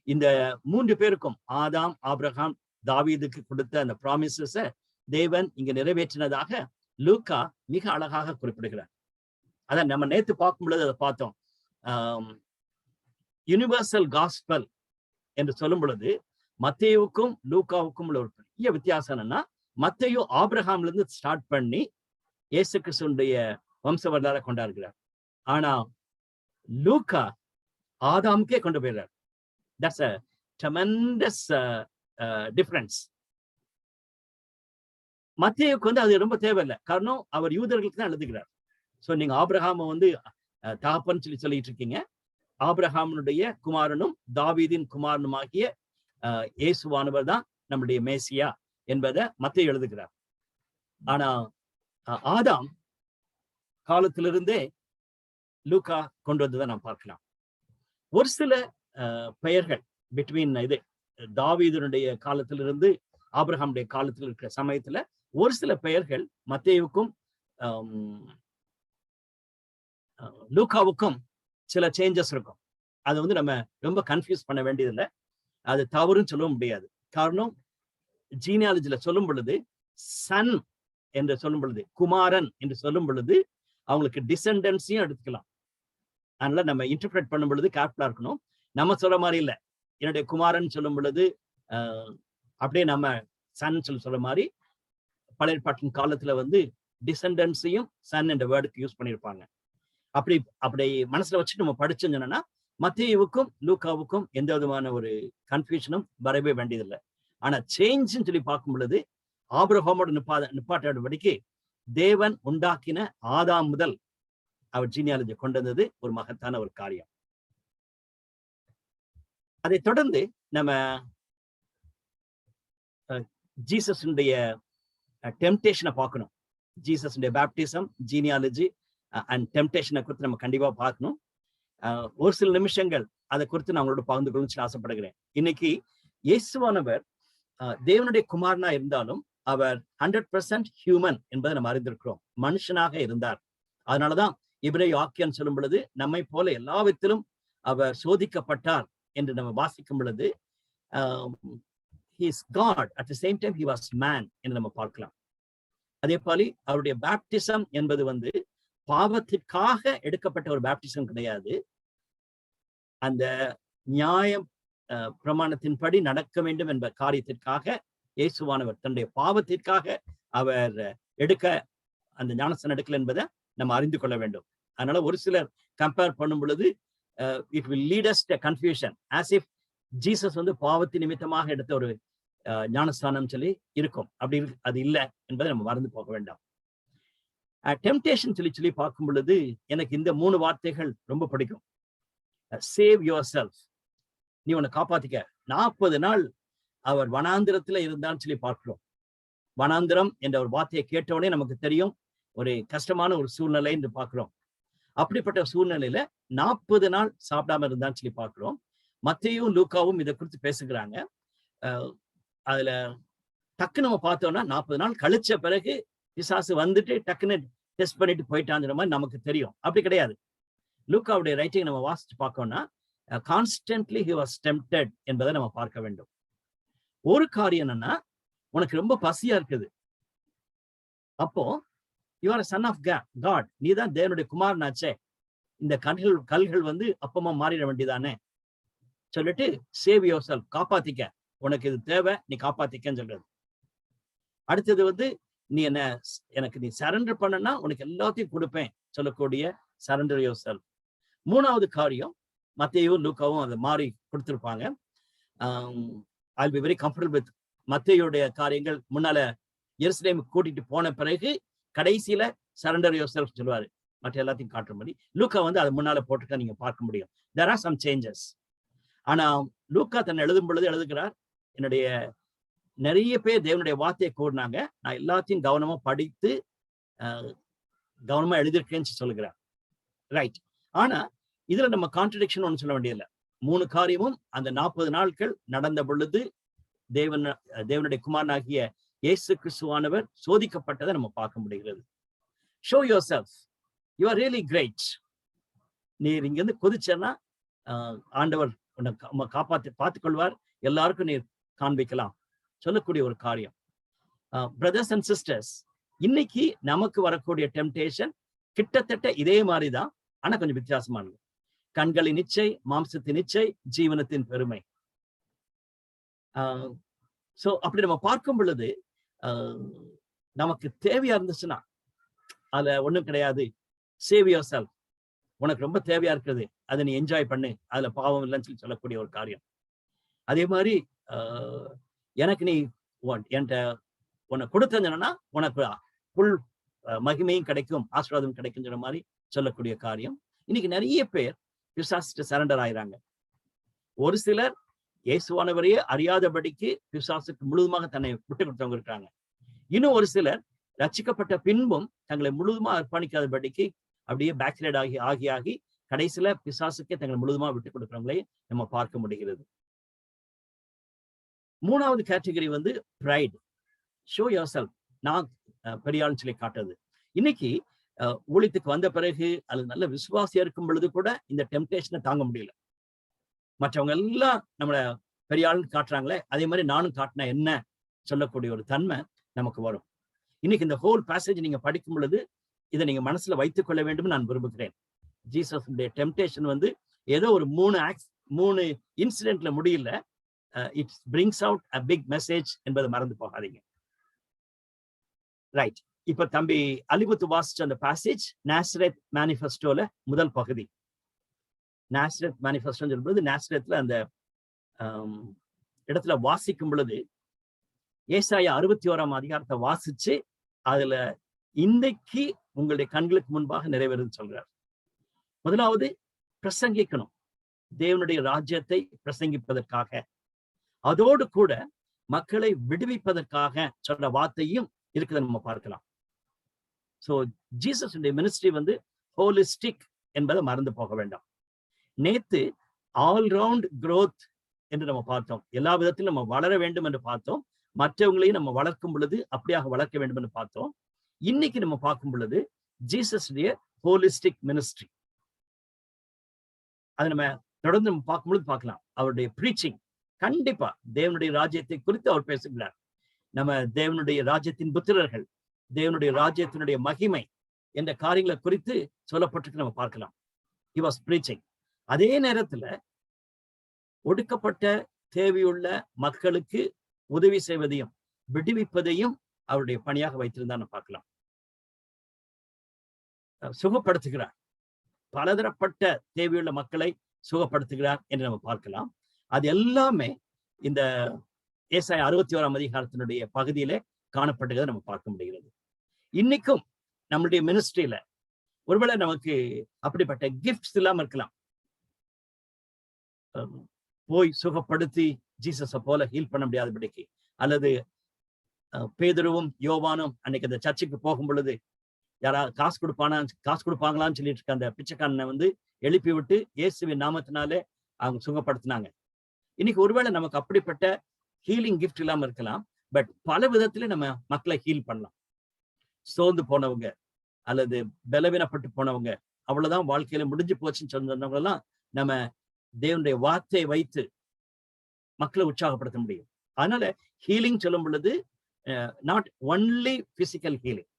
இந்த 3 பேருக்கும் ஆதாம், ஆபிரகாம், தாவீதுக்கு கொடுத்த அந்த பிராமிசஸை தேவன் இங்க நிறைவேற்றினதாக லூக்கா மிக அழகாக குறிப்பிடுகிறார். அதான் நம்ம நேத்து பார்க்கும் பொழுது அதை பார்த்தோம். யுனிவர்சல் காஸ்பல் என்று சொல்லும் பொழுது மத்தேயுக்கும் லூக்காவுக்கும் உள்ள ஒரு பெரிய வித்தியாசம் என்னன்னா, மத்தேயு ஆபிரகாம்ல இருந்து ஸ்டார்ட் பண்ணி இயேசு கிறிஸ்துடைய வம்ச வரலாறை கொண்டாடுகிறார். ஆனா லூக்கா ஆதாமுக்கே கொண்டு போயிடுறார். That's a tremendous difference. மத்தேயுக்கு வந்து அது ரொம்ப தேவையில்லை. காரணம் அவர் யூதர்களுக்கு தான் எழுதுகிறார். ஸோ நீங்க ஆபிரகாம வந்து தகப்பன் சொல்லிட்டு இருக்கீங்க. ஆபிரகாமனுடைய குமாரனும் தாவீதின் குமாரனுமாகிய இயேசுவானவர் தான் நம்முடைய மேசியா என்பதை மத்தேயு எழுதுகிறார். ஆனா ஆதாம் காலத்திலிருந்தே லூக்கா கொண்டு வந்ததை நாம் பார்க்கலாம். ஒரு சில பெயர்கள் பிட்வீன் தாவீதுனுடைய காலத்திலிருந்து ஆபிரகாமுடைய காலத்தில் இருக்கிற சமயத்துல ஒரு சில பெயர்கள் மத்தேயுக்கும் லூக்காவுக்கும் சில சேஞ்சஸ் இருக்கும். அது வந்து நம்ம ரொம்ப கன்ஃபியூஸ் பண்ண வேண்டியதில்லை. அது தவறுன்னு சொல்ல முடியாது. காரணம், ஜீனியாலஜில சொல்லும் பொழுது சன் என்று சொல்லும் பொழுது, குமாரன் என்று சொல்லும் பொழுது அவங்களுக்கு டிசெண்டன்ஸையும் எடுத்துக்கலாம். அதனால நம்ம இன்டர்பிரேட் பண்ணும் பொழுது கேர்ஃபுல்லா இருக்கணும். நம்ம சொல்ற மாதிரி இல்லை. என்னுடைய குமாரன் சொல்லும் பொழுது அப்படியே நம்ம சன் சொல்ற மாதிரி பழைய பாட்டின் காலத்துல வந்து டிசெண்டன்ஸையும் சன் என்ற வேர்டுக்கு யூஸ் பண்ணியிருப்பாங்க. அப்படி மனசுல வச்சு நம்ம படிச்சோம்னா மத்தேயுவுக்கும் லூக்காவுக்கும் எந்த விதமான ஒரு கன்ஃபியூஷனும் வரவே வேண்டியதில்லை. ஆனா சேஞ்சுன்னு சொல்லி பார்க்கும் பொழுது ஆபிரகாமோட நிப்பாட்டபடிக்கு தேவன் உண்டாக்கின ஆதாம் முதல் அவர் ஜீனியாலஜி கொண்டு வந்தது ஒரு மகத்தான ஒரு காரியம். அதை தொடர்ந்து நம்ம ஜீசஸுடைய டெம்டேஷனை பார்க்கணும். ஜீசஸுடைய பேப்டிசம், ஜீனியாலஜி அண்ட் டெம்டேஷனை குறித்து நம்ம கண்டிப்பா பார்க்கணும். ஒரு சில நிமிஷங்கள் அதை குறித்து நான் உங்களோட பகிர்ந்து கொள்ளணும்னு ஆசைப்படுகிறேன். இன்னைக்கு இயேசுவானவர் தேவனுடைய குமாரனா இருந்தாலும் அவர் 100% ஹியூமன் என்பதை நம்ம அறிந்திருக்கிறோம். மனுஷனாக இருந்தார். அதனாலதான் இப்ரேய வாக்கியம் சொல்லும் பொழுது நம்மை போல எல்லா விதத்திலும் அவர் சோதிக்கப்பட்டார் என்று நம்ம வாசிக்கும் பொழுது he is God at the same time he was man என்று நம்ம பார்க்கலாம். அதே போல அவருடைய பேப்டிசம் என்பது வந்து பாவத்திற்காக எடுக்கப்பட்ட ஒரு பேப்டிசம் கிடையாது. அந்த நியாயம் பிரமாணத்தின்படி நடக்க வேண்டும் என்ற காரியத்திற்காக இயேசுவானவர் தன்னுடைய பாவத்திற்காக அவர் அந்த ஞானஸ்நானம் எடுக்கல என்பதை நம்ம அறிந்து கொள்ள வேண்டும். அதனால ஒரு சிலர் கம்பேர் பண்ணும் பொழுது it will lead us to confusion as if Jesus வந்து பாவத்தின் நிமித்தமாக எடுத்த ஒரு ஞானஸ்தானம் சொல்லி இருக்கும். அப்படி அது இல்லை என்பதை நம்ம மறந்து போக வேண்டாம். டெம்டேஷன் சொல்லி பார்க்கும் பொழுது எனக்கு இந்த 3 வார்த்தைகள் ரொம்ப பிடிக்கும். சேவ் யுவர் செல்ஃப், நீ உன்னை காப்பாத்திக்க. 40 நாள் அவர் வனாந்திரத்துல இருந்தான்னு சொல்லி பார்க்கிறோம். வனாந்திரம் என்ற ஒரு வார்த்தையை கேட்டவுடனே நமக்கு தெரியும் ஒரு கஷ்டமான ஒரு சூழ்நிலை என்று பார்க்கிறோம். அப்படிப்பட்ட சூழ்நிலையில 40 நாள் சாப்பிடாம இருந்தான்னு சொல்லி பார்க்கிறோம். மத்தேயும் லூக்காவும் இதை குறித்து பேசுகிறாங்க. அதுல டக்கு நம்ம பார்த்தோம்னா 40 நாள் கழிச்ச பிறகு பிசாசு வந்துட்டு டக்குன்னு டெஸ்ட் பண்ணிட்டு போயிட்டாங்கிற மாதிரி நமக்கு தெரியும். அப்படி கிடையாது. லூக்காவுடைய ரைட்டிங் நம்ம வாசிச்சு பார்க்கோம்னா கான்ஸ்டன்ட்லி ஹி வாஸ் டெம்ப்டட் என்பதை நம்ம பார்க்க வேண்டும். ஒரு காரியம் என்னன்னா, உனக்கு ரொம்ப பசியா இருக்குது, அப்போ you are son of God, நீ தான் தேவனுடைய குமாரனாச்சே, இந்த கல்கள் வந்து அப்பமா மாறிட வேண்டியதானே சொல்லிட்டு சேவ் யுவர் செல்ஃப், காப்பாத்திக்க, உனக்கு இது தேவை, நீ காப்பாத்திக்கன்னு சொல்றது. அடுத்தது வந்து நீ எனக்கு நீ சரண்டர் பண்ணனா உனக்கு எல்லாத்தையும் கொடுப்பேன் சொல்லக்கூடிய சரண்டர் யுவர் செல்ஃப். 3வது காரியம் மத்தேயும் லூக்காவும் அதை மாறி கொடுத்திருப்பாங்க. I'll be very comfortable with மத்தேயுடைய காரியங்கள். முன்னால எருசலேம் கூட்டிட்டு போன பிறகு கடைசியில சரண்டர் யுவர் செல்ஃப் சொல்லுவாரு, மற்ற எல்லாத்தையும் காட்டுற மாதிரி. லூக்கா வந்து அது முன்னால போட்டுக்க நீங்க பார்க்க முடியும். there are some changes. ஆனா லூக்கா தன்னை எழுதும் பொழுது எழுதுகிறார், என்னுடைய நிறைய பேர் தேவனுடைய வார்த்தையை கூறினாங்க, நான் எல்லாத்தையும் கவனமா படித்து கவனமா எழுதியிருக்கேன்னு சொல்லுகிறார். ரைட். ஆனா இதுல நம்ம கான்ட்ரடிக்ஷன் ஒண்ணு சொல்ல வேண்டியதில்லை. 3 காரியமும் அந்த 40 நாட்கள் நடந்த பொழுது தேவனுடைய குமாரனாகிய இயேசு கிறிஸ்துவானவர் சோதிக்கப்பட்டதை நம்ம பார்க்க முடிகிறது. Show yourself, you are really great. நீர் இங்க இருந்து கொதிச்சேன்னா ஆண்டவர் உன்னை பார்த்துக் கொள்வார், எல்லாருக்கும் நீர் காண்பிக்கலாம் சொல்லக்கூடிய ஒரு காரியம். பிரதர்ஸ் அண்ட் சிஸ்டர்ஸ், இன்னைக்கு நமக்கு வரக்கூடிய டெம்டேஷன் கிட்டத்தட்ட இதே மாதிரிதான், ஆனா கொஞ்சம் வித்தியாசமானது. கண்களின் இச்சை, மாம்சத்தின் இச்சை, ஜீவனத்தின் பெருமை. சோ அப்படி நம்ம பார்க்கும் பொழுது நமக்கு தேவையா இருந்துச்சுன்னா அதுல ஒண்ணும் கிடையாது. சேவ் யுவர் செல்ஃப், உனக்கு ரொம்ப தேவையா இருக்குது, அதை நீ என்ஜாய் பண்ணு, அதுல பாவம் இல்லைன்னு சொல்லக்கூடிய ஒரு காரியம். அதே மாதிரி எனக்கு நீ என்கிட்ட உன்னை கொடுத்தனா உனக்கு புல் மகிமையும் கிடைக்கும், ஆசீர்வாதம் கிடைக்குங்கிற மாதிரி சொல்லக்கூடிய காரியம். இன்னைக்கு நிறைய பேர் பிசாசுக்கு சரண்டர் ஆயிராங்க. ஒரு சிலர் இயேசுவானவரையே அறியாதபடிக்கு பிசாசுக்கு முழுதுமாக தன்னை விட்டு கொடுத்தவங்க இருக்காங்க. இன்னும் ஒரு சிலர் ரட்சிக்கப்பட்ட பின்பும் தங்களை முழுதுமா அர்ப்பணிக்காதபடிக்கு அப்படியே பேக்லைட் ஆகி கடைசியில பிசாசுக்கே தங்களை முழுதுமா விட்டு கொடுக்குறவங்களே நம்ம பார்க்க முடிகிறது. 3வது கேட்டகரி வந்து பிரைட், ஷோ யுவர் செல்ஃப், நான் பெரியாள்னு சொல்லி காட்டுறது. இன்னைக்கு ஊழியத்துக்கு வந்த பிறகு அது நல்ல விசுவாசியா இருக்கும் பொழுது கூட இந்த டெம்டேஷனை தாங்க முடியல. மற்றவங்க எல்லாம் நம்மள பெரியாள்னு காட்டுறாங்களே, அதே மாதிரி நானும் காட்டினா என்ன சொல்லக்கூடிய ஒரு தன்மை நமக்கு வரும். இன்னைக்கு இந்த ஹோல் பேசேஜ் நீங்க படிக்கும் பொழுது இதை நீங்க மனசுல வைத்துக் கொள்ள வேண்டும் நான் விரும்புகிறேன். ஜீசஸ் டெம்டேஷன் வந்து ஏதோ ஒரு 3 இன்சிடென்ட்ல முடியல. It brings out a big message என்பதை மறந்து போகாதீங்க. ரைட். இப்ப தம்பி அலிபுத்து வாசிச்ச அந்த பேசேஜ் நாசரேத் மேனிஃபெஸ்டோல முதல் பகுதி. நாசரேத் மேனிஃபெஸ்டோ சொல்லும்போது நாசரேத்ல அந்த இடத்துல வாசிக்கும் பொழுது ஏசாயா 61ஆம் அதிகாரத்தை வாசிச்சு அதுல இன்றைக்கு உங்களுடைய கண்களுக்கு முன்பாக நிறைவேறுன்னு சொல்றார். முதலாவது பிரசங்கிக்கணும், தேவனுடைய ராஜ்யத்தை பிரசங்கிப்பதற்காக, அதோடு கூட மக்களை விடுவிப்பதற்காக சொல்ற வார்த்தையும் இருக்கிறத நம்ம பார்க்கலாம். சோ ஜீசஸ் மினிஸ்ட்ரி வந்து ஹோலிஸ்டிக் என்பதை மறந்து போக வேண்டாம். நேத்து ஆல் ரவுண்ட் growth என்று நம்ம பார்த்தோம், எல்லா விதத்திலும் நம்ம வளர வேண்டும் என்று பார்த்தோம். மற்றவங்களையும் நம்ம வளர்க்கும் பொழுது அப்படியாக வளர்க்க வேண்டும் என்று பார்த்தோம். இன்னைக்கு நம்ம பார்க்கும் பொழுது ஜீசஸுடைய ஹோலிஸ்டிக் மினிஸ்ட்ரி, அதை நம்ம தொடர்ந்து நம்ம பார்க்கும்பொழுது பார்க்கலாம். அவருடைய ப்ரீச்சிங் கண்டிப்பா தேவனுடைய ராஜ்யத்தை குறித்து அவர் பேசுகிறார். நம்ம தேவனுடைய ராஜ்யத்தின் புத்திரர்கள், தேவனுடைய ராஜ்யத்தினுடைய மகிமை என்ற காரியங்களை குறித்து சொல்லப்பட்டிருக்கு நம்ம பார்க்கலாம். He was preaching. அதே நேரத்துல ஒடுக்கப்பட்ட தேவையுள்ள மக்களுக்கு உதவி செய்வதையும் விடுவிப்பதையும் அவருடைய பணியாக வைத்திருந்தான்னு பார்க்கலாம். சுகப்படுத்துகிறார், பலதரப்பட்ட தேவையுள்ள மக்களை சுகப்படுத்துகிறார் என்று நம்ம பார்க்கலாம். அது எல்லாமே இந்த ஏசாயா 61ஆம் அதிகாரத்தினுடைய பகுதியிலே காணப்பட்டதை நம்ம பார்க்க முடிகிறது. இன்னைக்கும் நம்மளுடைய மினிஸ்ட்ரியில ஒருவேளை நமக்கு அப்படிப்பட்ட கிஃப்ட்ஸ் இல்லாம இருக்கலாம். போய் சுகப்படுத்தி ஜீசஸை போல ஹீல் பண்ண முடியாதபடிக்கு, அல்லது பேதுருவும் யோவானும் அன்னைக்கு அந்த சர்ச்சுக்கு போகும் பொழுது யாராவது காசு கொடுப்பாங்களான்னு சொல்லிட்டு இருக்க அந்த பிச்சைக்காரனை வந்து எழுப்பி விட்டு இயேசுவின் நாமத்தினாலே அவங்க சுகப்படுத்தினாங்க. இன்னைக்கு ஒருவேளை நமக்கு அப்படிப்பட்ட ஹீலிங் கிஃப்ட் இல்லாம இருக்கலாம். பட் பல விதத்துல நம்ம மக்களை ஹீல் பண்ணலாம். சோர்ந்து போனவங்க அல்லது பலவீனப்பட்டு போனவங்க, அவ்வளவுதான் வாழ்க்கையில முடிஞ்சு போச்சுன்னு சொன்னவங்க எல்லாம் நம்ம தேவனுடைய வார்த்தையை வைத்து மக்களை உற்சாகப்படுத்த முடியும். அதனால ஹீலிங் சொல்லும் பொழுது நாட் ஒன்லி பிசிக்கல் ஹீலிங்.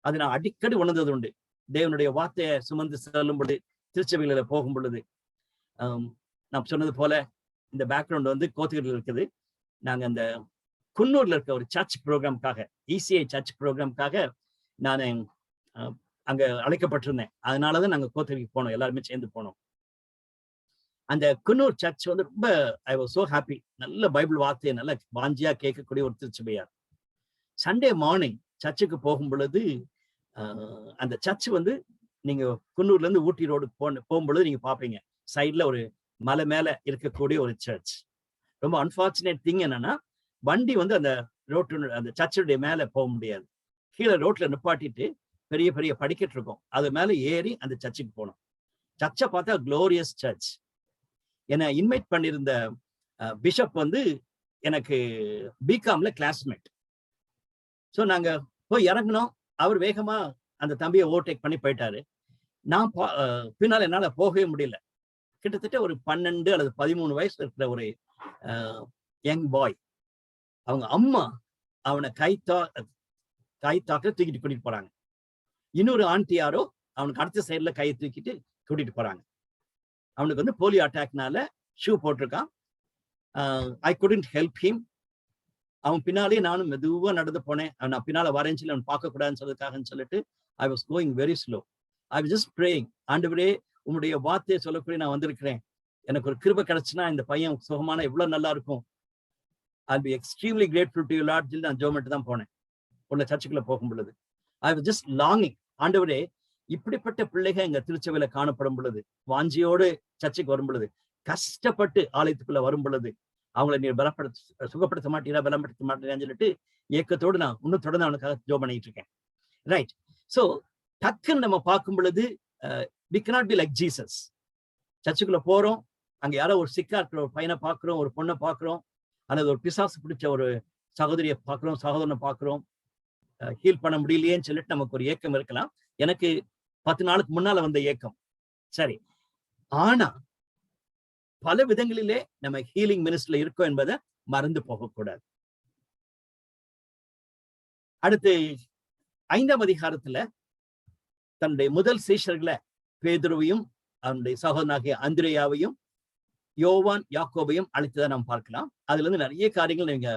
அது நான் அடிக்கடி உணர்ந்தது உண்டு. தேவனுடைய வார்த்தையை சுமந்து செல்லும் பொழுது, திருச்சபைகளில போகும் பொழுது, நான் சொன்னது போல இந்த பேக்ரவுண்ட் வந்து கோத்தகிரியில் இருக்குது. நாங்க அந்த குன்னூர்ல இருக்க ஒரு சர்ச் ப்ரோக்ராம்காக, இசிஐ சர்ச் ப்ரோக்ராம்காக நான் அங்க அழைக்கப்பட்டிருந்தேன். அதனாலதான் நாங்க கோத்தகிரிக்கு போனோம், எல்லாருமே சேர்ந்து போனோம். அந்த குன்னூர் சர்ச் வந்து ரொம்ப ஐ வாஸ் சோ ஹாப்பி. நல்ல பைபிள் வார்த்தையை நல்ல வாஞ்சியா கேட்கக்கூடிய ஒரு திருச்சபையார். சண்டே மார்னிங் சர்ச்சுக்கு போகும் பொழுது அந்த சர்ச் வந்து நீங்க குன்னூர்ல இருந்து ஊட்டி ரோடு போகும்பொழுது நீங்க பாப்பீங்க, சைட்ல ஒரு மலை மேல இருக்கக்கூடிய ஒரு சர்ச். ரொம்ப அன்பார்ச்சுனேட் திங் என்னன்னா, வண்டி வந்து அந்த அந்த சர்ச்சுடைய மேல போக முடியாது. கீழே ரோட்ல நிப்பாட்டிட்டு பெரிய பெரிய படிக்கட்டு இருக்கும், அது மேல ஏறி அந்த சர்ச்சுக்கு போனோம். சர்ச்சை பார்த்தா குளோரியஸ் சர்ச். என்னை இன்வைட் பண்ணியிருந்த பிஷப் வந்து எனக்கு பிகாம்ல கிளாஸ்மேட். ஸோ நாங்க போய் இறங்கினோம். அவர் வேகமா அந்த தம்பியை ஓவர்டேக் பண்ணி போயிட்டாரு. நான் பின்னால் என்னால போகவே முடியல. கிட்டத்தட்ட ஒரு 12 அல்லது 13 வயசு இருக்கிற ஒரு யங் பாய். அவங்க அம்மா அவனை கைத்தாக்க தூக்கிட்டு கூட்டிட்டு போறாங்க. இன்னொரு ஆண்டி யாரோ அவனுக்கு அடுத்த சைட்ல கையை தூக்கிட்டு கூட்டிட்டு போறாங்க. அவனுக்கு வந்து போலியோ அட்டாக்னால ஷூ போட்டிருக்கான். ஐ குடன்ட் ஹெல்ப் ஹிம். அவன் பின்னாலே நானும் மெதுவா நடந்து போனேன். நான் பின்னால வரேன்னு சொல்லி அவன் பார்க்க கூடாதுன்னு சொல்றதுக்காகன்னு சொல்லிட்டு I was going very slow. I was just praying, ஆண்டவரே உங்களுடைய வார்த்தையை சொல்லக்கூடிய நான் வந்திருக்கிறேன், எனக்கு ஒரு கிருபை கிடைச்சுன்னா இந்த பையன் சுகமான எவ்வளவு நல்லா இருக்கும். I'll be extremely grateful to you Lord சொல்லி நான் ஜெபம் தான் போனேன். உள்ள சர்ச்சுக்குள்ள போகும் பொழுது ஐ வாஸ் ஜஸ்ட் லாங்கிங், ஆண்டவரே இப்படிப்பட்ட பிள்ளைகள் எங்க திருச்சபையில காணப்படும் பொழுது, வாஞ்சியோடு சர்ச்சுக்கு வரும் பொழுது, கஷ்டப்பட்டு ஆலயத்துக்குள்ள வரும் பொழுது, அவங்களை நீ சுகப்படுத்த மாட்டீரா, பலப்படுத்த மாட்டீரான்னு சொல்லிட்டு ஏக்கத்தோடு நான் இன்னும் தொடர்ந்து அவனுக்காக ஜெபம் பண்ணிட்டு இருக்கேன். ரைட். சோ டக்குன்னு நம்ம பார்க்கும் பொழுது we cannot be like Jesus. சர்ச்சுக்குள்ள போறோம், அங்க யாரோ ஒரு சிக்கா இருக்கிற ஒரு பையனை பார்க்கிறோம், ஒரு பொண்ணை பார்க்கிறோம், அல்லது ஒரு பிசாசு பிடிச்ச ஒரு சகோதரியை பார்க்கிறோம், சகோதரனை பார்க்கிறோம், ஹீல் பண்ண முடியலையேன்னு சொல்லிட்டு நமக்கு ஒரு ஏக்கம் இருக்கலாம். எனக்கு 10 நாளுக்கு முன்னால வந்த ஏக்கம். சரி, ஆனா பல விதங்களிலே நம்ம ஹீலிங் மினிஸ்ட்ரியில இருக்கோம் என்பதை மறந்து போகக்கூடாது. அடுத்து 5ஆம் அதிகாரத்துல தன்னுடைய முதல் சீஷர்களை பேதுருவையும் அவனுடைய சகோதரனாகிய அந்திரேயாவையும் யோவான் யாக்கோபையும் அழைத்ததை நாம் பார்க்கலாம். அதுல இருந்து நிறைய காரியங்கள் நீங்க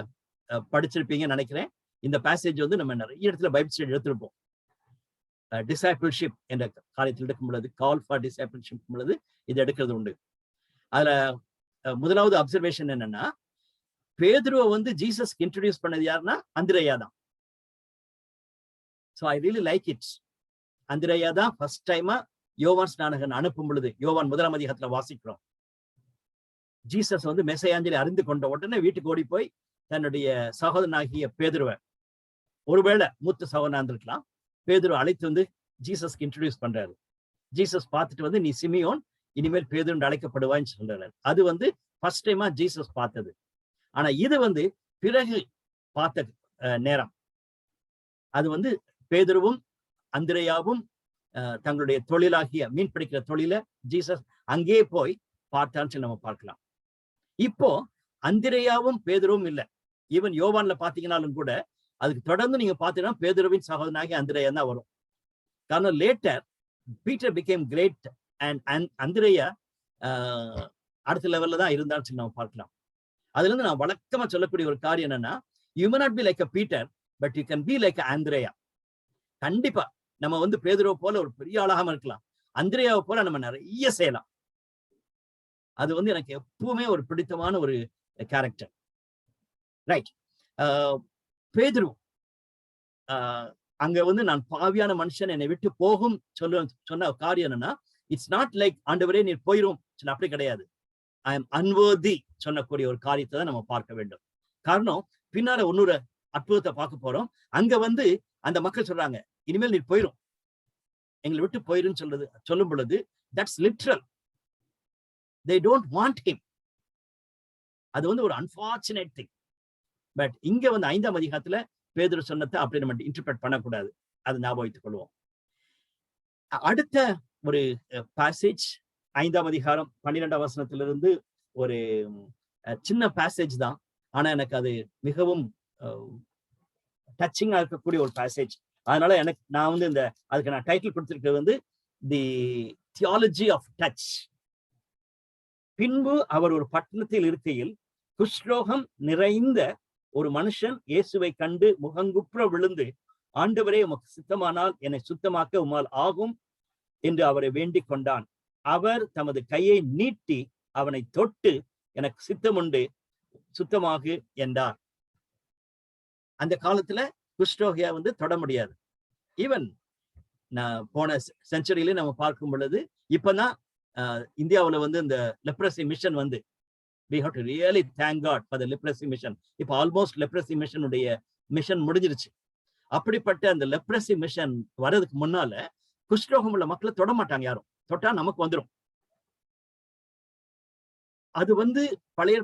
படிச்சிருப்பீங்கன்னு நினைக்கிறேன். இந்த பேசேஜ் வந்து நம்ம நிறைய இடத்துல பைபிள் ஸ்டடி எடுத்திருப்போம். டிசைபிள்ஷிப் என்ற காரியத்தில் எடுக்கும் பொழுது, கால் ஃபார் டிசைபிள்ஷிப் பொழுது இது எடுக்கிறது உண்டு. அதுல முதலாவது அப்சர்வேஷன் என்னன்னா, பேதுருவை வந்து ஜீசஸ்க்கு இன்ட்ரோடியூஸ் பண்ணது யாருன்னா அந்திரேயா தான். So I really like it. அந்திரேயா தான் ஃபர்ஸ்ட் டைமா யோவான் ஸ்நானகன் அனுப்பும் பொழுது, யோவான் 1ஆம் அதிகாரத்துல வாசிக்கிறோம், ஜீசஸ் வந்து மெசையாஞ்சலி அறிந்து கொண்ட உடனே வீட்டுக்கு ஓடி போய் தன்னுடைய சகோதரனாகிய பேதுருவை, ஒருவேளை மூத்த சகோதரனா இருந்திருக்கலாம், பேதுரு அழைத்து வந்து ஜீசஸ்க்கு இன்ட்ரோடியூஸ் பண்றாரு. ஜீசஸ் பார்த்துட்டு வந்து நீ சிமியோன், இனிமேல் பேதுரு அழைக்கப்படுவான்னு சொல்றாரு. அது வந்து ஃபர்ஸ்ட் டைமா ஜீசஸ் பார்த்தது. ஆனா இது வந்து பிறகு பார்த்த நேரம். அது வந்து பேதுருவும் அந்திரேயாவும் தங்களுடைய தொழிலாகிய மீன் பிடிக்கிற தொழில ஜீசஸ் அங்கே போய் பார்த்தான்னு சொல்லி நம்ம பார்க்கலாம். இப்போ அந்திரேயாவும் பேதுருவும் இல்ல. ஈவன் யோவான்ல பாத்தீங்கன்னாலும் கூட அதுக்கு தொடர்ந்து நீங்க பாத்தீங்கன்னா பேதுருவின் சகோதரனாகி அந்திரேயா தான் வரும். காரணம் later Peter became great and அந்திரேயா அடுத்த லெவல்ல தான் இருந்தான்னு சொல்லி நம்ம பார்க்கலாம். அதுல இருந்து நான் வழக்கமா சொல்லக்கூடிய ஒரு காரியம் என்னன்னா, you may not be like a Peter, but you can be like அ அந்திரேயா. கண்டிப்பா நம்ம வந்து பேதுருவை போல ஒரு பெரிய ஆளாகாம இருக்கலாம், அந்திரேயாவை போல நம்ம நிறைய செய்யலாம். அது வந்து எனக்கு எப்பவுமே ஒரு பிடித்தமான ஒரு கேரக்டர். ரைட். பேதுரு அங்க வந்து நான் பாவியான மனுஷன் என்னை விட்டு போகும் சொன்ன காரியம் என்னன்னா, இட்ஸ் நாட் லைக் ஆண்டவரே நீர் போயிரும் அப்படி கிடையாது. ஐ எம் அன்வர்தி சொன்னக்கூடிய ஒரு காரியத்தை தான் நம்ம பார்க்க வேண்டும். காரணம் பின்னால இன்னொரு அற்புதத்தை பார்க்க போறோம். அங்க வந்து அந்த மக்கள் சொல்றாங்க, இனிமேல் நீர் போயிரும், எங்களை விட்டு போயிரும் சொல்லும் பொழுது that's literal. they don't want him. அது வந்து ஒரு அன்பார்ச்சுனேட் திங். பட் இங்க வந்து 5ஆம் அதிகாரத்துல பேதுரு சொன்னதை அப்படி நம்ம இன்டர்பிரட் பண்ணக்கூடாது. அது ஞாபகத்துக் கொள்வோம். அடுத்த ஒரு பாசேஜ் 5ஆம் அதிகாரம் 12ஆம் வசனத்திலிருந்து ஒரு சின்ன பாசேஜ் தான். ஆனா எனக்கு அது மிகவும் டச்சிங்கா இருக்கக்கூடிய ஒரு பாசேஜ். அதனால நான் வந்து அதுக்கு நான் டைட்டில் கொடுத்திருக்கிறது வந்து தி தியாலஜி ஆஃப் டச். பின்பு அவர் ஒரு பட்டணத்தில் இருக்கையில் குஷ்ரோகம் நிறைந்த ஒரு மனுஷன் இயேசுவை கண்டு முகங்குப்புற விழுந்து, ஆண்டவரே உமக்கு சித்தமானால் என்னை சுத்தமாக்க உம்மால் ஆகும் என்று அவரை வேண்டிக் கொண்டான். அவர் தமது கையை நீட்டி அவனை தொட்டு, எனக்கு சித்தம் உண்டு, சுத்தமாகு என்றார். அந்த காலத்துல குஷ்ரோகியா வந்து தொட முடியாது. ஈவன் நான் போன செஞ்சுரியில நம்ம பார்க்கும் பொழுது இப்பதான் இந்தியாவில் வந்து இந்த லெப்ரசி மிஷன் வந்து we have to really thank God for the leprosy mission. இப்போ ஆல்மோஸ்ட் லெப்ரசி மிஷன் முடிஞ்சிருச்சு. அப்படிப்பட்ட அந்த லெப்ரசி மிஷன் வர்றதுக்கு முன்னால குஷ்ரோகம் உள்ள மக்களை தொட மாட்டாங்க யாரும். தொட்டா நமக்கு வந்துடும். அது வந்து பழைய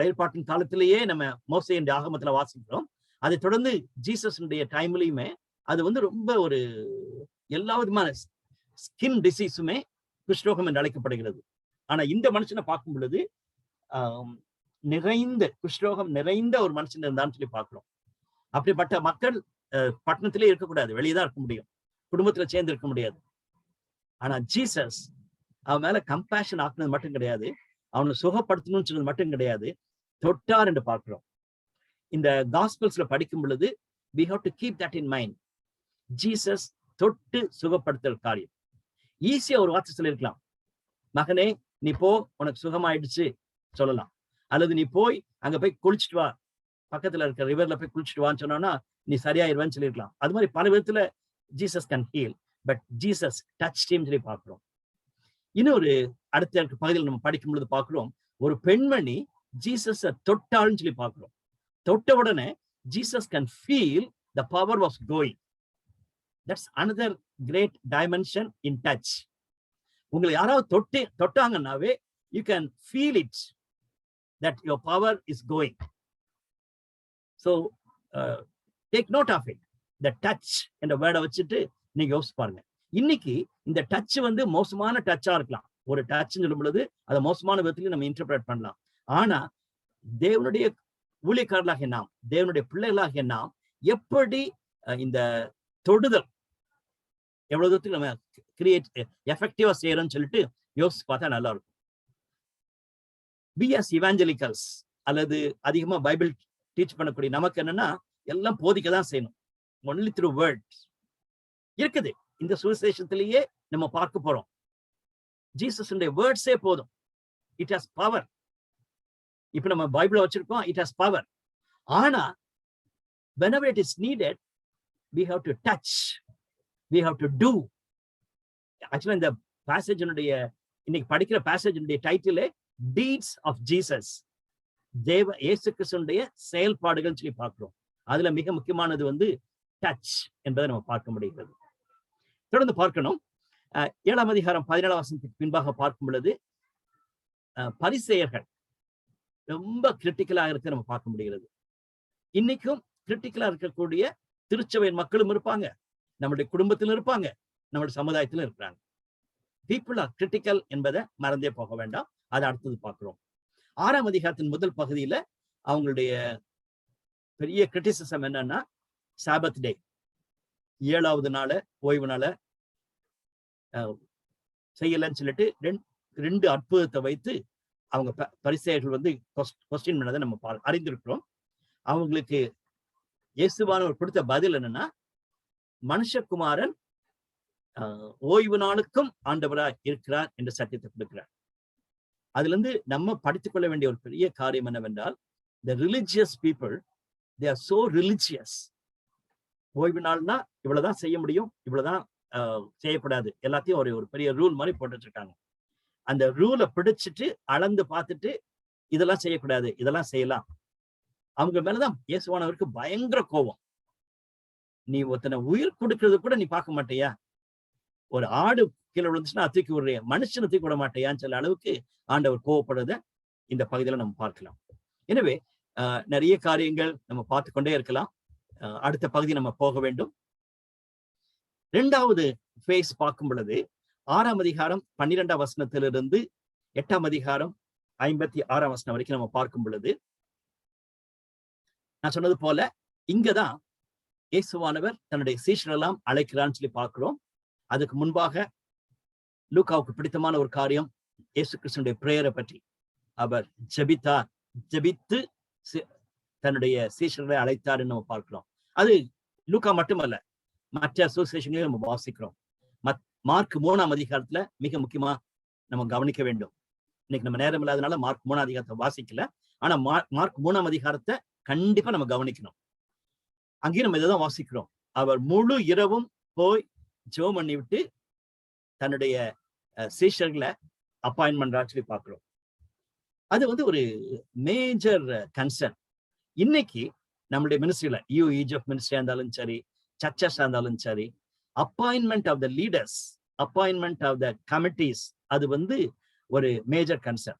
ஏற்பாட்டின் காலத்திலேயே நம்ம மோசேயின் ஆகமத்துல வாசிக்கிறோம். அதை தொடர்ந்து ஜீசஸுடைய டைம்லயுமே அது வந்து ரொம்ப ஒரு எல்லா விதமான ஸ்கின் டிசீஸுமே குஷ்ரோகம் என்று அழைக்கப்படுகிறது. ஆனா இந்த மனுஷனை பார்க்கும் பொழுது குஷ்ரோகம் நிறைந்த ஒரு மனுஷன் இருந்தான்னு சொல்லி பார்க்கிறோம். அப்படிப்பட்ட மக்கள் பட்டணத்திலே இருக்கக்கூடாது, வெளியேதான் இருக்க முடியும், குடும்பத்துல சேர்ந்து இருக்க முடியாது. ஆனா ஜீசஸ் அவன் மேல கம்பேஷன் ஆக்குனது மட்டும் கிடையாது, அவனை சுகப்படுத்தணும்னு சொன்னது மட்டும் கிடையாது, தொட்டார் என்று பார்க்கிறோம். இந்த காஸ்பல்ஸ்ல படிக்கும் பொழுது we have to keep that in mind. Jesus தொட்டு சுகப்படுத்தல் காரியம். ஈஸியா ஒரு வார்த்தை சொல்லியிருக்கலாம், மகனே நீ போ உனக்கு சுகமாயிடுச்சு சொல்லலாம். அல்லது நீ போய் அங்க போய் குளிச்சுட்டு வா, பக்கத்துல இருக்க ரிவர்ல போய் குளிச்சுட்டு வான்னு சொன்னா நீ சரியாயிருவான்னு சொல்லியிருக்கலாம். அது மாதிரி பல விதத்துல Jesus can heel. But Jesus touch team சொல்லி பார்க்கிறோம். இன்னொரு அடுத்த பகுதியில் நம்ம படிக்கும் பொழுது பார்க்கிறோம், ஒரு பெண்மணி ஜீசஸ தொட்டாள்னு சொல்லி பார்க்கிறோம். தொட்ட உடனே Jesus can feel the power was going. That's another great dimension in touch. உங்களை யாராவது தொட்டாங்கன்னாவே you can feel it that your power is going. So take note of it. The touch என்ற வேர்டை வச்சுட்டு நீங்க யோசிச்சு பாருங்க. இன்னைக்கு இந்த டச் வந்து மோசமான டச்சா இருக்கலாம். ஒரு டச் சொல்லும் பொழுது அதை மோசமான விதத்திலையும் நம்ம இன்டர்பிரேட் பண்ணலாம். ஆனா தேவனுடைய ஊழியக்காரர்களாகிய நாம், தேவனுடைய பிள்ளைகளாகிய நாம் எப்படி இந்த தொடுதல் எவ்வளவு தூரத்துக்கு நம்ம கிரியேட் எஃபெக்டிவா செய்யறோம்னு சொல்லிட்டு யோசிச்சு பார்த்தா நல்லா இருக்கும். பிஎஸ் இவாஞ்சலிக்கல்ஸ் அல்லது அதிகமா பைபிள் டீச் பண்ணக்கூடிய நமக்கு என்னன்னா எல்லாம் போதிக்க தான் செய்யணும். ஒன்லி த்ரூ வேர்ட்ஸ் இருக்குது. இந்த சுவிசேஷத்திலேயே நம்ம பார்க்க போறோம். ஜீசஸுடைய வேர்ட்ஸே போதும். It has power. இப்ப நம்ம பைபிள வச்சிருக்கோம், இட் ஹாஸ் பவர். ஆனா whenever it is needed we have to touch, we have to do. ஆக்சுவலா இந்த பேசேஜினுடைய இன்னைக்கு படிக்கிற பேசேஜினுடைய டைட்டிலே டீட்ஸ் ஆஃப் ஜீசஸ். இயேசு கிறிஸ்துவினுடைய செயல்பாடுகள் சொல்லி பார்க்கிறோம். அதுல மிக முக்கியமானது வந்து டச் என்பதை நம்ம பார்க்க முடிகிறது. தொடர்ந்து பார்க்கணும். 7ஆம் அதிகாரம் 17ஆம் வசனத்துக்கு பின்பாக பார்க்கும் பொழுது பரிசேயர்கள் ரொம்ப கிரிட்டிக்கலா இருக்க நம்ம பார்க்க முடிகிறது. இன்னைக்கும் கிரிட்டிக்கலா இருக்கக்கூடிய திருச்சபையின் மக்களும் இருப்பாங்க, நம்முடைய குடும்பத்திலும் இருப்பாங்க, நம்முடைய சமுதாயத்திலும் இருக்கிறாங்க. பீப்புள் ஆர் கிரிட்டிக்கல் என்பதை மறந்தே போக வேண்டாம். அதை அடுத்தது பார்க்கிறோம். 6ஆம் அதிகாரத்தின் முதல் பகுதியில அவங்களுடைய பெரிய கிரிட்டிசிசம் என்னன்னா, சாபத் டே, 7வது நாள ஓய்வு நாள செய்யலன்னு சொல்லிட்டு 2 அற்புதத்தை வைத்து அவங்க பரிசேயர்கள் வந்து கொஸ்டின் பண்ணதை நம்ம அறிந்திருக்கிறோம். அவங்களுக்கு இயேசுவானவர் கொடுத்த பதில் என்னன்னா, மனுஷகுமாரன் ஓய்வு நாளுக்கும் ஆண்டவராய் இருக்கிறார் என்று சத்தியத்தை கொடுக்கிறார். அதுல இருந்து நம்ம படித்துக் கொள்ள வேண்டிய ஒரு பெரிய காரியம் என்னவென்றால், the religious people, they are so religious. ஓய்வு நாள்னா இவ்வளவுதான் செய்ய முடியும், இவ்வளவுதான் செய்யக்கூடாது, எல்லாத்தையும் ஒரு பெரிய ரூல் மாதிரி போட்டுட்டு இருக்காங்க. அந்த ரூலை பிடிச்சிட்டு அளந்து பார்த்துட்டு இதெல்லாம் செய்யக்கூடாது, இதெல்லாம் செய்யலாம். அவங்க மேலதான் இயேசுவானவருக்கு பயங்கர கோபம். நீ ஒருத்தனை உயிர் கொடுக்கறது கூட நீ பார்க்க மாட்டியா? ஒரு ஆடு கீழே விழுந்துச்சுன்னா தூக்கி விடுறிய, மனுஷனை தூக்கி விட மாட்டேயான்னு சொல்ல அளவுக்கு ஆண்டவர் கோவப்படுறத இந்த பகுதியில நம்ம பார்க்கலாம். எனவே நிறைய காரியங்கள் நம்ம பார்த்து கொண்டே இருக்கலாம். அடுத்த பகுதி நம்ம போக வேண்டும். 2வது ஃபேஸ் பார்க்கும் பொழுது 6ஆம் அதிகாரம் 12ஆம் வசனத்திலிருந்து 8ஆம் அதிகாரம் 56ஆம் வசனம் வரைக்கும் நம்ம பார்க்கும் பொழுது, நான் சொன்னது போல இங்கதான் இயேசுவானவர் தன்னுடைய சீஷரெல்லாம் அழைக்கிறான்னு சொல்லி பார்க்கிறோம். அதுக்கு முன்பாக லூக்காவுக்கு பிடித்தமான ஒரு காரியம், இயேசு கிறிஸ்துவினுடைய பிரேயரை பற்றி அவர் ஜெபித்து தன்னுடைய சீஷர்களை அழைத்தாருன்னு நம்ம பார்க்கிறோம். அது லூக்கா மட்டுமல்ல, மற்ற அசோசியேஷன்களையும் நம்ம வாசிக்கிறோம். மார்க் 3ஆம் அதிகாரத்துல மிக முக்கியமா நம்ம கவனிக்க வேண்டும். இன்னைக்கு நம்ம நேரம் இல்லாதனால மார்க் 3ஆம் அதிகாரத்தை வாசிக்கல. ஆனா மார்க் 3ஆம் அதிகாரத்தை கண்டிப்பா நம்ம கவனிக்கணும். அங்கேயும் நம்ம இதைதான் வாசிக்கிறோம். அவர் முழு இரவும் போய் ஜெபம் பண்ணி விட்டு தன்னுடைய சீஷர்களை அப்பாயின்ட் பண்றான்னு சொல்லி பார்க்கிறோம். அது வந்து ஒரு மேஜர் கன்சர்ன். இன்னைக்கு நம்மளுடைய மினிஸ்ட்ரியில, EGF மினிஸ்ட்ரியா இருந்தாலும் சரி, சர்ச்சஸ் இருந்தாலும் சரி, appointment of the leaders, appointment of the committees, அது வந்து ஒரு மேஜர் கன்சர்ன்.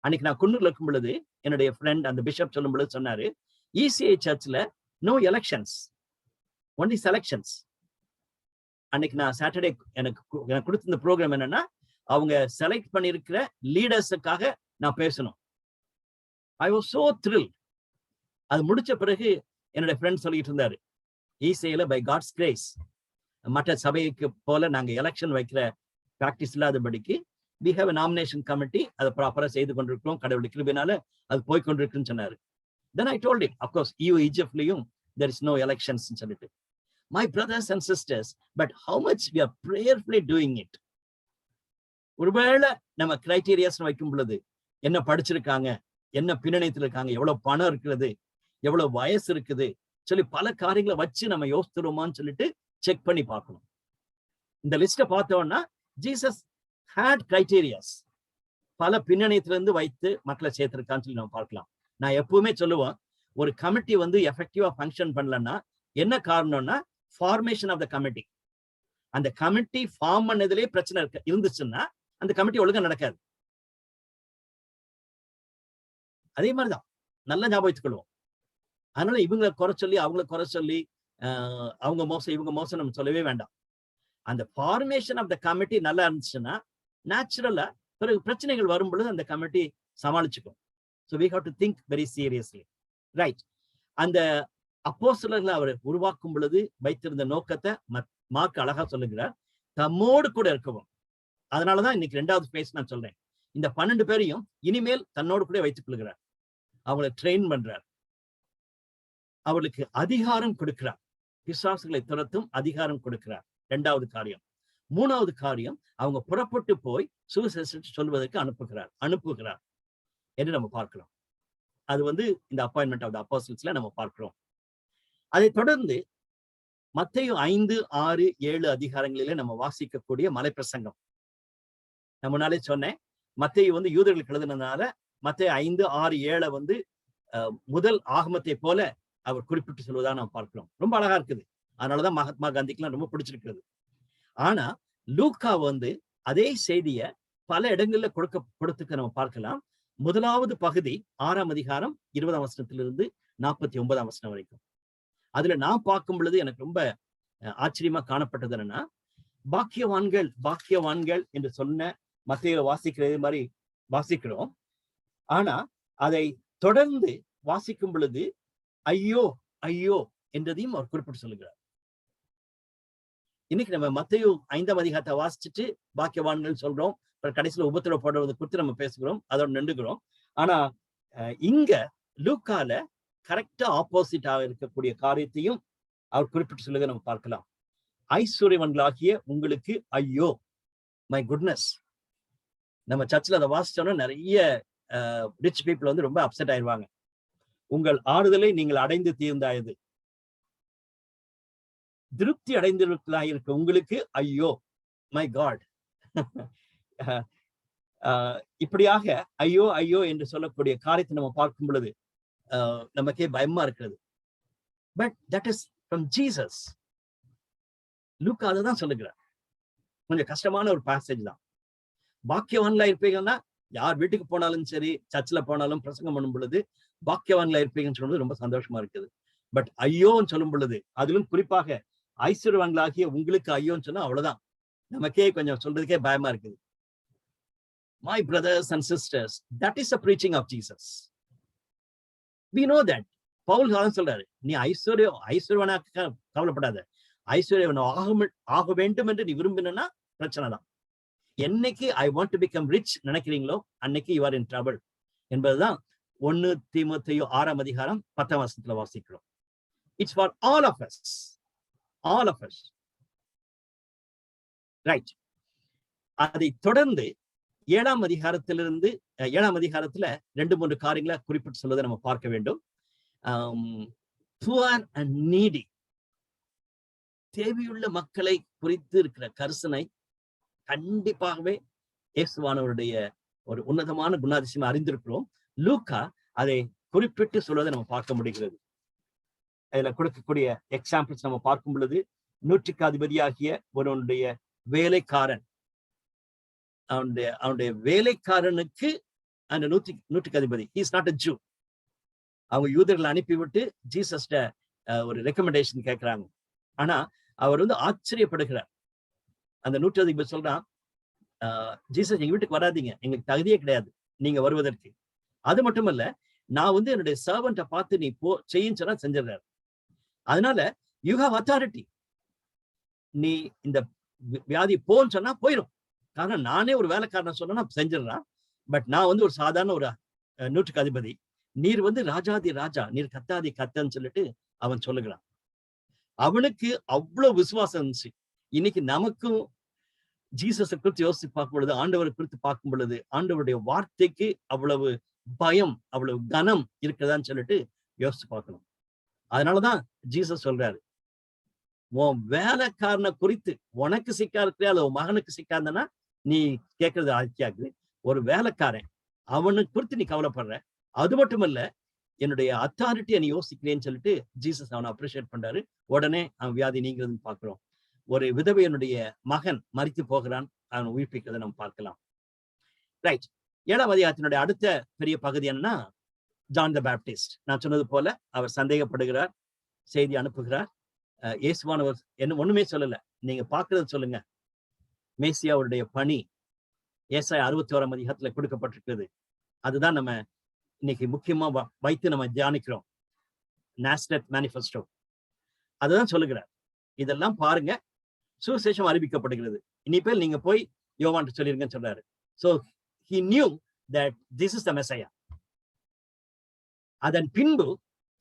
அன்னைக்கு நான் குன்னூர்ல இருக்கும் பொழுது என்னுடைய ஃப்ரெண்ட் அந்த பிஷப் சொல்லும் பொழுது சொன்னாரு, ECI சர்ச்ல நோ எலெக்ஷன்ஸ், ஒன்லி செலக்ஷன்ஸ். அன்னைக்கு நான் சாட்டர்டே எனக்கு கொடுத்த இந்த ப்ரோக்ராம் என்னன்னா, அவங்க செலக்ட் பண்ணிருக்கிற லீடர்ஸுக்காக நான் பேசணும். I was so thrill. அது முடிச்ச பிறகு என்னுடைய ஃப்ரெண்ட் சொல்லிட்டு இருந்தாரு, ECIல பை காட்ஸ் கிரேஸ், மற்ற சபைக்கு போல நாங்க எலெக்ஷன் வைக்கிற பிராக்டிஸ் இல்லாதபடிக்கு we have a nomination committee, அதை ப்ராப்பரா செய்து கொண்டிருக்கிறோம், கடவுளுடைய கிருபையினால அது போய் கொண்டிருக்குன்னு சொன்னாரு. Then I told him, of course, EGF-லயும் there is no elections ன்னு சொல்லிட்டு. My brothers and sisters, but how much we are prayerfully doing it. ஒருவேளை நம்ம கிரைட்டீரியாஸ் வைக்கும் பொழுது, என்ன படிச்சிருக்காங்க, என்ன பின்னணியத்தில் இருக்காங்க, எவ்வளவு பணம் இருக்கிறது, எவ்வளவு வயசு இருக்குது சொல்லி பல காரியங்களை வச்சு நம்ம யோசித்துருமான்னு சொல்லிட்டு செக் பண்ணி பார்க்கணும். இந்த லிஸ்ட பார்த்தோம்னா ஜீசஸ் had கிரைட்டீரியாஸ், பல பின்னணியத்திலிருந்து வைத்து மக்களை சேர்த்திருக்கான்னு சொல்லி நம்ம பார்க்கலாம். நான் எப்பவுமே சொல்லுவேன், ஒரு கமிட்டி வந்து எஃபெக்டிவா ஃபங்க்ஷன் பண்ணலன்னா என்ன காரணம்னா, ஃபார்மேஷன் ஆஃப் த கமிட்டி. அந்த கமிட்டி ஃபார்ம் பண்ணதுலேயே பிரச்சனை இருந்துச்சுன்னா அந்த கமிட்டி ஒழுங்கா நடக்காது. அதே மாதிரிதான் நல்ல ஞாபகத்துக் கொள்வோம். அதனால இவங்களை குறை சொல்லி அவங்களை குறை சொல்லி அவங்க மோசம் இவங்க மோசம் நம்ம சொல்லவே வேண்டாம். அந்த ஃபார்மேஷன் ஆஃப் த கமிட்டி நல்லா இருந்துச்சுன்னா நேச்சுரலா பிறகு பிரச்சனைகள் வரும் பொழுது அந்த கமிட்டி சமாளிச்சுக்கும். So we have to think very seriously, right? அந்த அப்போஸ்தலர்களை அவர் உருவாக்கும் பொழுது வைத்திருந்த நோக்கத்தை மார்க் அழகா சொல்லுகிறார், தம்மோடு கூட இருக்கவும். அதனாலதான் இன்னைக்கு 2வது பேஸ் நான் சொல்றேன். இந்த 12 பேரையும் இனிமேல் தன்னோடு கூட வைத்துக் கொள்கிறார், அவங்களை ட்ரெயின் பண்றார், அவர்களுக்கு அதிகாரம் கொடுக்கிறார், பிசாசுகளை துரத்தும் அதிகாரம் கொடுக்கிறார். 2வது காரியம். 3வது காரியம், அவங்க புறப்பட்டு போய் சுவிசேஷத்தை சொல்வதற்கு அனுப்புகிறார் என்று நம்ம பார்க்கிறோம். அது வந்து இந்த அப்பாயின்மெண்ட் ஆஃப் த அப்போஸ்டல்ஸ்ல நம்ம பார்க்கிறோம். அதை தொடர்ந்து மத்தேயு 5, 6, 7 அதிகாரங்களிலே நம்ம வாசிக்கக்கூடிய மலைப்பிரசங்கம். நான் முன்னாலே சொன்னேன், மத்தேயு வந்து யூதர்களுக்கு எழுதுனதுனால மத்தேயு 5, 6, 7 வந்து முதல் ஆகமத்தை போல அவர் குறிப்பிட்டு சொல்வதாக நாம் பார்க்கிறோம். ரொம்ப அழகா இருக்குது. அதனாலதான் மகாத்மா காந்திக்குலாம் ரொம்ப பிடிச்சிருக்கிறது. ஆனா லூக்கா வந்து அதே செய்திய பல இடங்கள்ல கொடுத்துக்க நம்ம பார்க்கலாம். முதலாவது பகுதி 6ஆம் அதிகாரம் 20ஆம் வசனத்திலிருந்து 49ஆம் வசனம் வரைக்கும். அதுல நான் பார்க்கும் பொழுது எனக்கு ரொம்ப ஆச்சரியமா காணப்பட்டது என்னன்னா, பாக்கியவான்கள் பாக்கியவான்கள் என்று சொன்ன மத்தேயுல வாசிக்கிறது மாதிரி வாசிக்கிறோம். ஆனா அதை தொடர்ந்து வாசிக்கும் பொழுது ஐயோ ஐயோ என்றதையும் அவர் குறிப்பிட்டு சொல்லுகிறார். இன்னைக்கு நம்ம மத்தேயு 5ஆம் அதிகாரத்தை வாசிச்சுட்டு பாக்கியவான்கள் சொல்றோம், கடைசியில உபத்திரவப்படுறது குறித்து நம்ம பேசுகிறோம், அதோட நின்றுகிறோம். ஆனா இங்க லூக்கால கரெக்டா ஆப்போசிட்டாக இருக்கக்கூடிய காரியத்தையும் அவர் குறிப்பிட்டு சொல்லுங்க நம்ம பார்க்கலாம். ஐஸ்வர்யவன்களாகிய உங்களுக்கு ஐயோ, மை குட்னஸ். நம்ம சர்ச்சில் அதை வாசிச்சோம்னா நிறைய ரிச் பீப்புள் வந்து ரொம்ப அப்செட் ஆயிடுவாங்க. உங்கள் ஆறுதலை நீங்கள் அடைந்து தீர்ந்தாயது. திருப்தி அடைந்திருக்க உங்களுக்கு ஐயோ, மை காட். இப்படியாக ஐயோ ஐயோ என்று சொல்லக்கூடிய காரியத்தை நம்ம பார்க்கும் பொழுது நமக்கே பயமா இருக்கிறது. But that is from Jesus. லூக்கா அதை தான் சொல்லுகிறார். கொஞ்சம் கஷ்டமான ஒரு பேசேஜ் தான். பாக்கியவான்களா இருப்பீங்கன்னா யார் வீட்டுக்கு போனாலும் சரி, சர்ச்சில் போனாலும் பிரசங்கம் பண்ணும் பொழுது பாக்கியவான்களா இருப்பீங்கன்னு சொல்றது ரொம்ப சந்தோஷமா இருக்குது. பட் ஐயோன்னு சொல்லும் பொழுது, அதிலும் குறிப்பாக ஐஸ்வர்யவான்களாகிய உங்களுக்கு ஐயோன்னு சொன்னா அவ்வளவுதான், நமக்கே கொஞ்சம் சொல்றதுக்கே பயமா இருக்குது. My brothers and sisters, that is the preaching of Jesus. We know that. Pavul சொல்றாரு, நீ ஐஸ்வர்யவனாக கவலைப்படாத, ஐஸ்வர்யவன் ஆக வேண்டும் என்று நீ விரும்பினா பிரச்சனை தான். என்னைக்கு I want to become rich நினைக்கிறீங்களோ அன்னைக்கு யூ ஆர் இன் ட்ரபிள் என்பதுதான் 1 தீமோத்தேயு 6ஆம் அதிகாரம் 10ஆம் வசனத்துல வாசிக்கிறோம். It's for all of us, all of us. Right. அதை தொடர்ந்து 7ஆம் அதிகாரத்திலிருந்து 7ஆம் அதிகாரத்துல 2-3 காரியங்களை குறிப்பிட்டு சொல்வதை நம்ம பார்க்க வேண்டும். புவர் அண்ட் நீடி, தேவையுள்ள மக்களை குறித்து இருக்கிற கரிசனை கண்டிப்பாகவே இயேசுவானவருடைய ஒரு உன்னதமான குணாதிசயம் அறிந்திருக்கிறோம். லூக்கா அதை குறிப்பிட்டு சொல்வதை நம்ம பார்க்க முடிகிறது. அதுல கொடுக்கக்கூடிய எக்ஸாம்பிள்ஸ் நம்ம பார்க்கும் பொழுது, 100க்கு அதிபதியாகிய ஒருவனுடைய வேலைக்காரன், அவனுடைய வேலைக்காரனுக்கு அந்த 100க்கு அதிபதி, he is not a Jew. அவங்க யூதர்களை அனுப்பிவிட்டு ஜீசஸ்ட ஒரு ரெக்கமெண்டேஷன் கேட்கிறாங்க. ஆனா அவர் வந்து ஆச்சரியப்படுகிறார். அந்த 100 அதிபதி சொல்றான், ஜீசஸ் எங்க வீட்டுக்கு வராதீங்க, எங்களுக்கு தகுதியே கிடையாது நீங்க வருவதற்கு. அது மட்டுமல்ல, நான் வந்து என்னுடைய சர்வெண்ட்டை பார்த்து நீ போ செய்யுன்னு சொன்னா செஞ்சிடறாரு. அதனால யூ ஹாவ் அத்தாரிட்டி, நீ இந்த வியாதி போன்னு சொன்னா போயிடும். காரணம் நானே ஒரு வேலைக்காரனை சொன்னா செஞ்சிடறான். பட் நான் வந்து ஒரு சாதாரண ஒரு 100க்கு அதிபதி, நீர் வந்து ராஜாதி ராஜா, நீர் கத்தாதி கத்தன்னு சொல்லிட்டு அவன் சொல்லுகிறான். அவனுக்கு அவ்வளவு விசுவாசம் இருந்துச்சு. இன்னைக்கு நமக்கும் ஜீசஸை குறித்து யோசித்து பார்க்கும் பொழுது, ஆண்டவரை குறித்து பார்க்கும் பொழுது, ஆண்டவருடைய வார்த்தைக்கு அவ்வளவு பயம், அவ்வளவு கனம் இருக்கிறதான்னு சொல்லிட்டு யோசிச்சு பார்க்கணும். அதனாலதான் ஜீசஸ் சொல்றாரு, உன் வேலைக்காரனை குறித்து உனக்கு சிக்கா இருக்கிற அல்ல உன் மகனுக்கு சிக்காதுன்னா நீ கேட்கறது ஆக்கியாக்குது. ஒரு வேலைக்காரன், அவனுக்கு குறித்து நீ கவலைப்படுற, அது மட்டுமல்ல என்னுடைய அத்தாரிட்டியை நீ யோசிக்கிறேன்னு சொல்லிட்டு ஜீசஸ் அவனை அப்ரிஷியேட் பண்றாரு. உடனே அவன் வியாதி நீங்கிறதுன்னு பார்க்கிறோம். ஒரு விதவையனுடைய மகன் மரித்து போகிறான், அவன் உயிர்ப்பிக்கிறதை நம்ம பார்க்கலாம். ரைட். 7ஆம் அதிகாரத்தினுடைய அடுத்த பெரிய பகுதி என்னன்னா, ஜான் த பேப்டிஸ்ட். நான் சொன்னது போல அவர் சந்தேகப்படுகிறார், செய்தி அனுப்புகிறார். இயேசுவானவர் என்ன ஒண்ணுமே சொல்லல, நீங்க பாக்குறது சொல்லுங்க. மேசியாவுடைய பணி ஏசாயா 61ஆம் அதிகாரத்துல கொடுக்கப்பட்டிருக்கிறது. அதுதான் நம்ம இன்னைக்கு முக்கியமா வைத்து நம்ம தியானிக்கிறோம். நாஸ்ரெத் மேனிஃபெஸ்டோ அதுதான் சொல்லுகிறார். இதெல்லாம் பாருங்க, சுவிசேஷம் அறிவிக்கப்படுகிறது, இனிமேல் நீங்க போய் யோவான்ட்டு சொல்லிருங்கன்னு சொல்றாரு. So he knew that this is the Messiah. அதன் பின்பு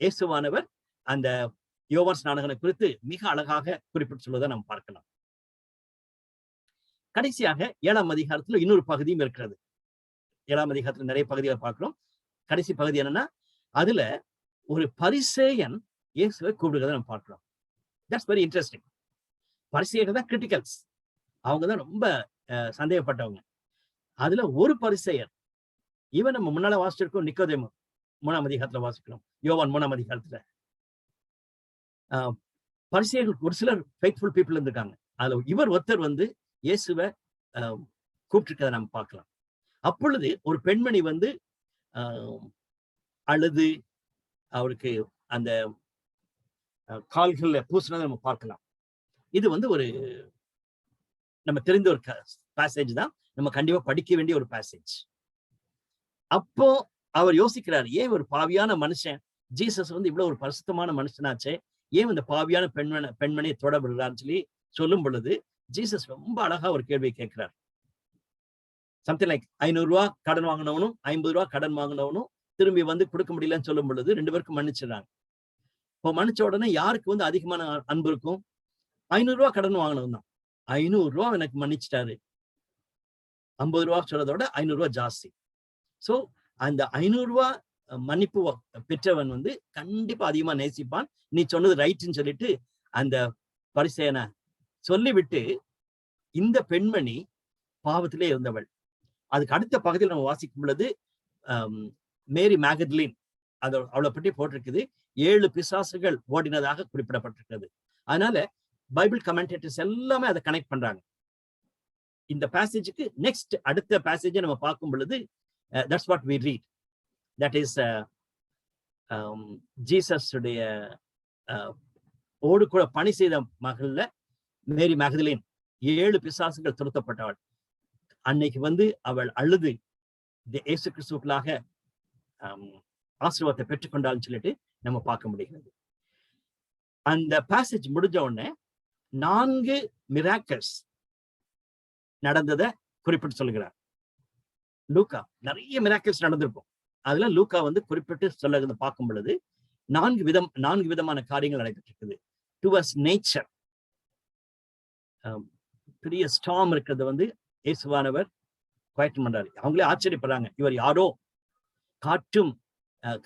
இயேசுவானவர் அந்த யோவான் ஸ்நானகனை குறித்து மிக அழகாக குறிப்பிட்டு சொல்வதை நாம் பார்க்கலாம். கடைசியாக 7ஆம் அதிகாரத்துல இன்னொரு பகுதியும் இருக்கிறது. 7ஆம் அதிகாரத்துல நிறைய பகுதிகளை பார்க்கிறோம். கடைசி பகுதி என்னன்னா, அதுல ஒரு பரிசேயன் இயேசுவை கூப்பிடுகிறத நம்ம பார்க்கிறோம். That's very interesting. பரிசேயர்கள் தான் கிரிட்டிக்கல்ஸ், அவங்க தான் ரொம்ப சந்தேகப்பட்டவங்க. அதுல ஒரு பரிசேயர், இவன் நம்ம முன்னால வாசிச்சிருக்கோம், நிக்கோதேமு 3ஆம் அதிகாரத்துல வாசிக்கிறோம், யோவான் 3ஆம் அதிகாரத்துல. பரிசேயர்கள் ஒரு சிலர் ஃபெய்த்ஃபுல் பீப்புள் இருந்திருக்காங்க. அதுல இவர் ஒருத்தர் வந்து இயேசுவை கூப்பிட்டுருக்கதை நம்ம பார்க்கலாம். அப்பொழுது ஒரு பெண்மணி வந்து அழுது அவருக்கு அந்த கால்கள்ல பூசினதை நம்ம பார்க்கலாம். இது வந்து ஒரு நம்ம தெரிந்த ஒரு பேசேஜ் தான், நம்ம கண்டிப்பா படிக்க வேண்டிய ஒரு பேசேஜ். அப்போ அவர் யோசிக்கிறார், ஏன் ஒரு பாவியான மனுஷன், ஜீசஸ் வந்து இவ்வளவு ஒரு பரிசுத்தமான மனுஷனாச்சே, ஏன் இந்த பாவியான பெண்மணியை தொட விடுறான்னு சொல்லி சொல்லும் பொழுது ஜீசஸ் ரொம்ப அழகா ஒரு கேள்வியை கேட்கிறார். சம்திங் லைக் 500 ரூபாய் கடன் வாங்கினவனும் 50 ரூபாய் கடன் வாங்கினவனும் திரும்பி வந்து கொடுக்க முடியலன்னு சொல்லும் பொழுது 2 பேருக்கும் மன்னிச்சிடறாங்க. இப்போ மன்னிச்ச உடனே யாருக்கு வந்து அதிகமான அன்பு இருக்கும்? 500 ரூபாய் கடன் வாங்கினவன் தான். 500 ரூபாய் எனக்கு மன்னிச்சிட்டாரு. 50 ரூபாய் சொல்றதோட 500 ரூபாய் ஜாஸ்தி. சோ அந்த 500 ரூபாய் மன்னிப்பு பெற்றவன் வந்து கண்டிப்பா அதிகமா நேசிப்பான். நீ சொன்னது ரைட்ன்னு சொல்லிட்டு அந்த பரிசேயனை சொல்லிவிட்டு, இந்த பெண்மணி பாவத்திலே இருந்தவள். அதுக்கு அடுத்த பகுதியில் நம்ம வாசிக்கும் பொழுது மேரி மேகட்லின் அவளை பற்றி போட்டிருக்குது. 7 பிசாசுகள் ஓடினதாக குறிப்பிடப்பட்டிருக்கிறது. அதனால பைபிள் கமெண்டேட்டர்ஸ் எல்லாமே அதை கனெக்ட் பண்றாங்க. இந்த பேசேஜுக்கு நெக்ஸ்ட் அடுத்த பேசேஜை நம்ம பார்க்கும் பொழுது that's what we read. That is Jesus உடைய ஓடு கூட பணி செய்த மகள்ல மேரி மேகதலின் 7 பிசாசுகள் துரத்தப்பட்டவள். அன்னைக்கு வந்து அவள் அழுது இயேசு கிறிஸ்துவுக்குள்ளாக ஆசீர்வாதத்தை பெற்றுக்கொண்டாள்னு சொல்லிட்டு நம்ம பார்க்க முடிகிறது. அந்த பேசேஜ் முடிஞ்ச உடனே 4 மிராக்கிள்ஸ் நடந்ததை குறிப்பிட்டு சொல்லுகிறார். லூக்கா நிறைய மிராக்கிள்ஸ் நடந்திருக்கும். அதுல லூக்கா வந்து குறிப்பிட்டு சொல்ல பார்க்கும் பொழுது 4 விதமான காரியங்கள் நடைபெற்றிருக்குது. டுவர்ட்ஸ் நேச்சர், பெரிய ஸ்டார்ம் இருக்கிறது வந்து இயேசுவானவர் குவைட் பண்றாரு. அவங்களே ஆச்சரியப்படுறாங்க, இவர் யாரோ, காற்றும்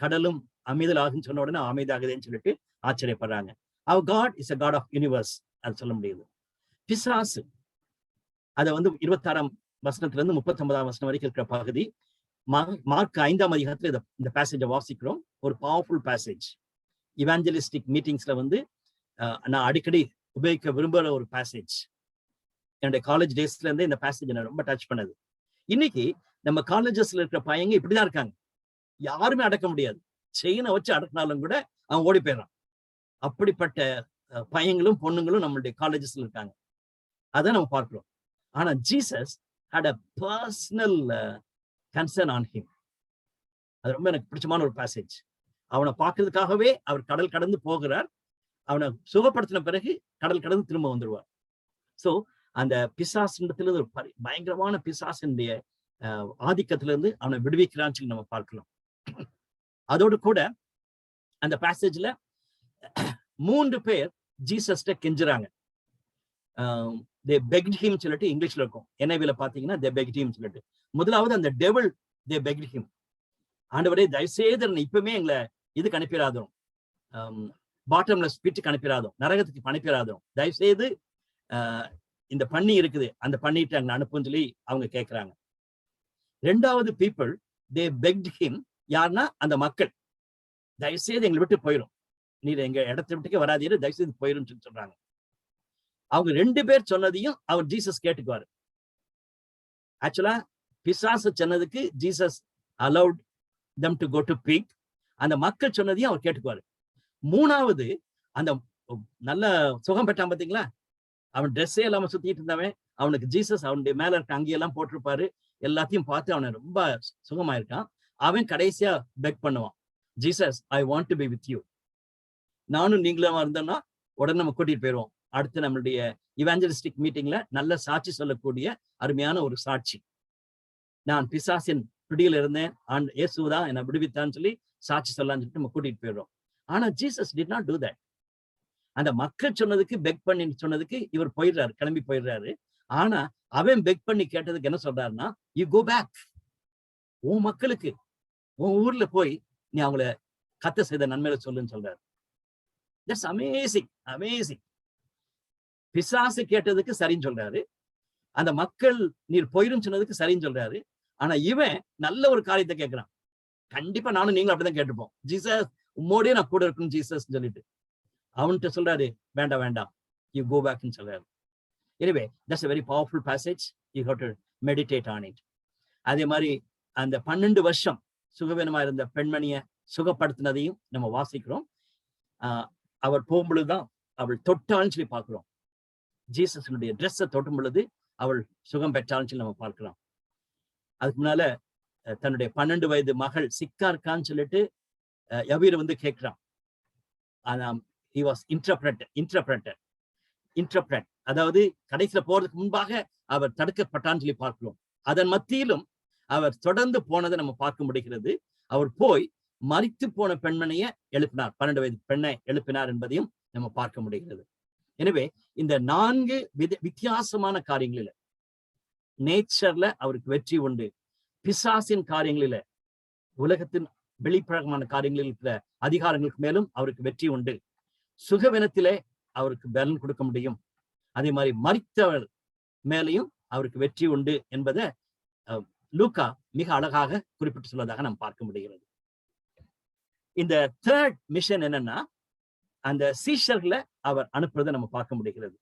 கடலும் அமைதலாகுன்னு சொன்ன உடனே அமைதியாகுதுன்னு சொல்லிட்டு ஆச்சரியப்படுறாங்க. அவர் God is a God of universe, அது சொல்ல முடியுது. பிசாசு, அதை வந்து 26ஆம் வசனத்துல இருந்து 39ஆம் வசனம் வரைக்கும் இருக்கிற பகுதி. மார்க் 5ஆம் அதிகாரத்துல இந்த பேசேஜை வாசிக்கிறோம். ஒரு பவர்ஃபுல் பேசேஜ். இவாஞ்சலிஸ்டிக் மீட்டிங்ஸ்ல வந்து நான் அடிக்கடி உபயோகிக்க விரும்புகிற ஒரு பேசேஜ். என்னுடைய காலேஜ் டேஸ்ல இருந்தே இந்த பேசேஜ் நான் ரொம்ப டச் பண்ணது. இன்னைக்கு நம்ம காலேஜஸ்ல இருக்கிற பையங்க இப்படிதான் இருக்காங்க. யாருமே அடக்க முடியாது. செயினை வச்சு அடக்கினாலும் கூட அவன் ஓடி போயிடறான். அப்படிப்பட்ட பையங்களும் பொண்ணுங்களும் நம்மளுடைய காலேஜஸ்ல இருக்காங்க. அதான் நம்ம பார்க்கிறோம். ஆனா Jesus had a personal concern on him. அது ரொம்ப எனக்கு பிடிச்சமான ஒரு பேசேஜ். அவனை பார்க்கறதுக்காகவே அவர் கடல் கடந்து போகிறார். அவனை சுகப்படுத்தின பிறகு கடல் கடந்து திரும்ப வந்துடுவார். சோ அந்த பிசாசிடத்துல ஒரு பயங்கரமான பிசாசினுடைய ஆதிக்கத்திலிருந்து அவனை விடுவிக்கிறான்னு சொல்லி நம்ம பார்க்கலாம். அதோடு கூட அந்த பேசேஜ்ல 3 பேர் ஜீசஸ்ட கெஞ்சுறாங்க. they begged him சொல்லிட்டு இங்கிலீஷ்ல இருக்கும். NIV-ல பாத்தீங்கன்னா they begged him சொல்லிட்டு. முதலாவது அந்த devil they begged him. ஆண்டவரே தயவுசெய்து இப்பவுமே எங்களை இதுக்கு அனுப்பிடாதோம், பாட்டம்லெஸ் பிட்டுக்கு அனுப்பிடாதோம், நரகத்துக்கு அனுப்பிடாதோம், தயவுசெய்து இந்த பண்ணி இருக்குது அந்த பண்ணிட்டு அங்க அனுப்புன்னு சொல்லி அவங்க கேட்கிறாங்க. 2வது people they begged him, யாருன்னா அந்த மக்கள், தயவுசெய்து எங்களை விட்டு போயிடும், நீர் எங்க இடத்தை விட்டுக்கே வராதீரு, தயவுசெய்து போயிரும் சொல்லி சொல்றாங்க. அவங்க 2 பேர் சொன்னதையும் அவர் ஜீசஸ் கேட்டுக்குவாரு. ஆக்சுவலா பிசாசு சொன்னதுக்கு Jesus allowed them to go to pig. அந்த மக்கள் சொன்னதையும் அவர் கேட்டுக்குவாரு. 3வது அந்த நல்ல சுகம் பெற்றான் பாத்தீங்களா, அவன் ட்ரெஸ்ஸே இல்லாம சுத்திட்டு இருந்தவன், அவனுக்கு ஜீசஸ் அவனுடைய மேல இருக்க அங்கேயெல்லாம் போட்டிருப்பாரு, எல்லாத்தையும் பார்த்து அவனை ரொம்ப சுகமாயிருக்கான். அவன் கடைசியா பெக் பண்ணுவான், Jesus I want to be with you, நானும் நீங்களும் இருந்தோம்னா உடனே நம்ம கூட்டிட்டு போயிடுவோம். அடுத்து நம்மளுடைய இவாஞ்சலிஸ்டிக் மீட்டிங்ல நல்ல சாட்சி சொல்லக்கூடிய அருமையான ஒரு சாட்சி, நான் பிசாசின் பிடியில் இருந்தேன், இயேசுதான் என்னை விடுவித்தான்னு சொல்லி சாட்சி சொல்லலாம்னு சொல்லிட்டு நம்ம கூட்டிட்டு போயிடுறோம். ஆனா Jesus did not do that. அந்த மக்கள் சொன்னதுக்கு பெக் பண்ணி சொன்னதுக்கு இவர் போயிடுறாரு, கிளம்பி போயிடுறாரு. ஆனா அவன் பெக் பண்ணி கேட்டதுக்கு என்ன சொல்றாருன்னா, யூ கோ பேக், உன் மக்களுக்கு உன் ஊர்ல போய் நீ அவங்கள கத்த செய்த நன்மையில சொல்லுன்னு சொல்றாரு. That's amazing, amazing. பிசாசு கேட்டதுக்கு சரின்னு சொல்றாரு, அந்த மக்கள் நீர் போயிரும் சொன்னதுக்கு சரின்னு சொல்றாரு. ஆனா இவன் நல்ல ஒரு காரியத்தை கேட்கிறான். கண்டிப்பா நானும் நீங்களும் அப்படிதான் கேட்டுப்போம், ஜீசஸ் உம்மோடய நான் கூட இருக்கணும் ஜீசஸ் சொல்லிட்டு. அவன்கிட்ட சொல்றாரு, வேண்டாம் வேண்டாம், யூ கோ பேக்னு சொல்றாரு. Anyway that's a very powerful passage, you have to meditate on it. அதே மாதிரி அந்த 12 வருஷம் சுகவீனமா இருந்த பெண்மணியை சுகப்படுத்தினதையும் நம்ம வாசிக்கிறோம். அவர் போகும்பொழுதுதான் அவள் தொட்டாள்னு சொல்லி பார்க்கிறோம். ஜீசஸனுடைய ட்ரெஸ்ஸை தொட்டும் பொழுது அவள் சுகம் பெற்றாள்னு சொல்லி நம்ம பார்க்கிறோம். அதுக்கு முன்னால தன்னுடைய 12 வயது மகள் சிக்கா இருக்கான்னு சொல்லிட்டு யவீர் வந்து கேட்கிறான். he was interpret, அதாவது கடைசியில போறதுக்கு முன்பாக அவர் தடுக்கப்பட்டான்னு சொல்லி பார்க்கிறோம். அதன் மத்தியிலும் அவர் தொடர்ந்து போனதை நம்ம பார்க்க முடிகிறது. அவர் போய் மரித்து போன பெண்மணியை எழுப்பினார், 12 வயது பெண்ணை எழுப்பினார் என்பதையும் நம்ம பார்க்க முடிகிறது. எனவே இந்த 4 வித்தியாசமான காரியங்களில நேச்சர்ல அவருக்கு வெற்றி உண்டு. பிசாசின் காரியங்களில, உலகத்தின் வெளிப்பழக்கமான காரியங்களில் இருக்கிற அதிகாரங்களுக்கு மேலும் அவருக்கு வெற்றி உண்டு. சுகவீனத்திலே அவருக்கு பலன் கொடுக்க முடியும். அதே மாதிரி மரித்தவர் மேலையும் அவருக்கு வெற்றி உண்டு என்பதை லூக்கா மிக அழகாக குறிப்பிட்டு சொல்வதாக நாம் பார்க்க முடிகிறது. இந்த 3rd மிஷன் என்னன்னா, அந்த சீஷர்களை அவர் அனுப்புறதை நம்ம பார்க்க முடிகிறது.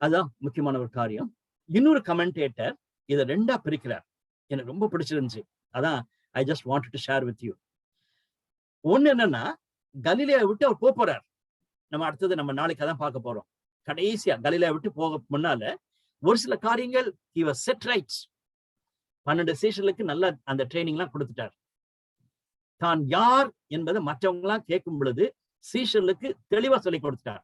அதுதான் முக்கியமான ஒரு காரியம். இன்னொரு கமெண்டேட்டர் இதை 2ஆ பிரிக்கிறார். எனக்கு ரொம்ப பிடிச்சிருந்துச்சு. அதான் I just wanted to share with you. ஒண்ணு என்னன்னா, கலிலேயா விட்டு அவர் போறார். நம்ம அடுத்தது நம்ம நாளைக்கு அதான் பார்க்க போறோம். கடைசியா கலிலேயா விட்டு போக முன்னால ஒரு சில காரியங்கள் he was set right. 12 சீஷர்களுக்கு நல்ல அந்த ட்ரைனிங்லாம் கொடுத்துட்டார். தான் யார் என்பதை மற்றவங்க எல்லாம் கேட்கும் பொழுது சீஷர்களுக்கு தெளிவா சொல்லி கொடுத்துட்டார்.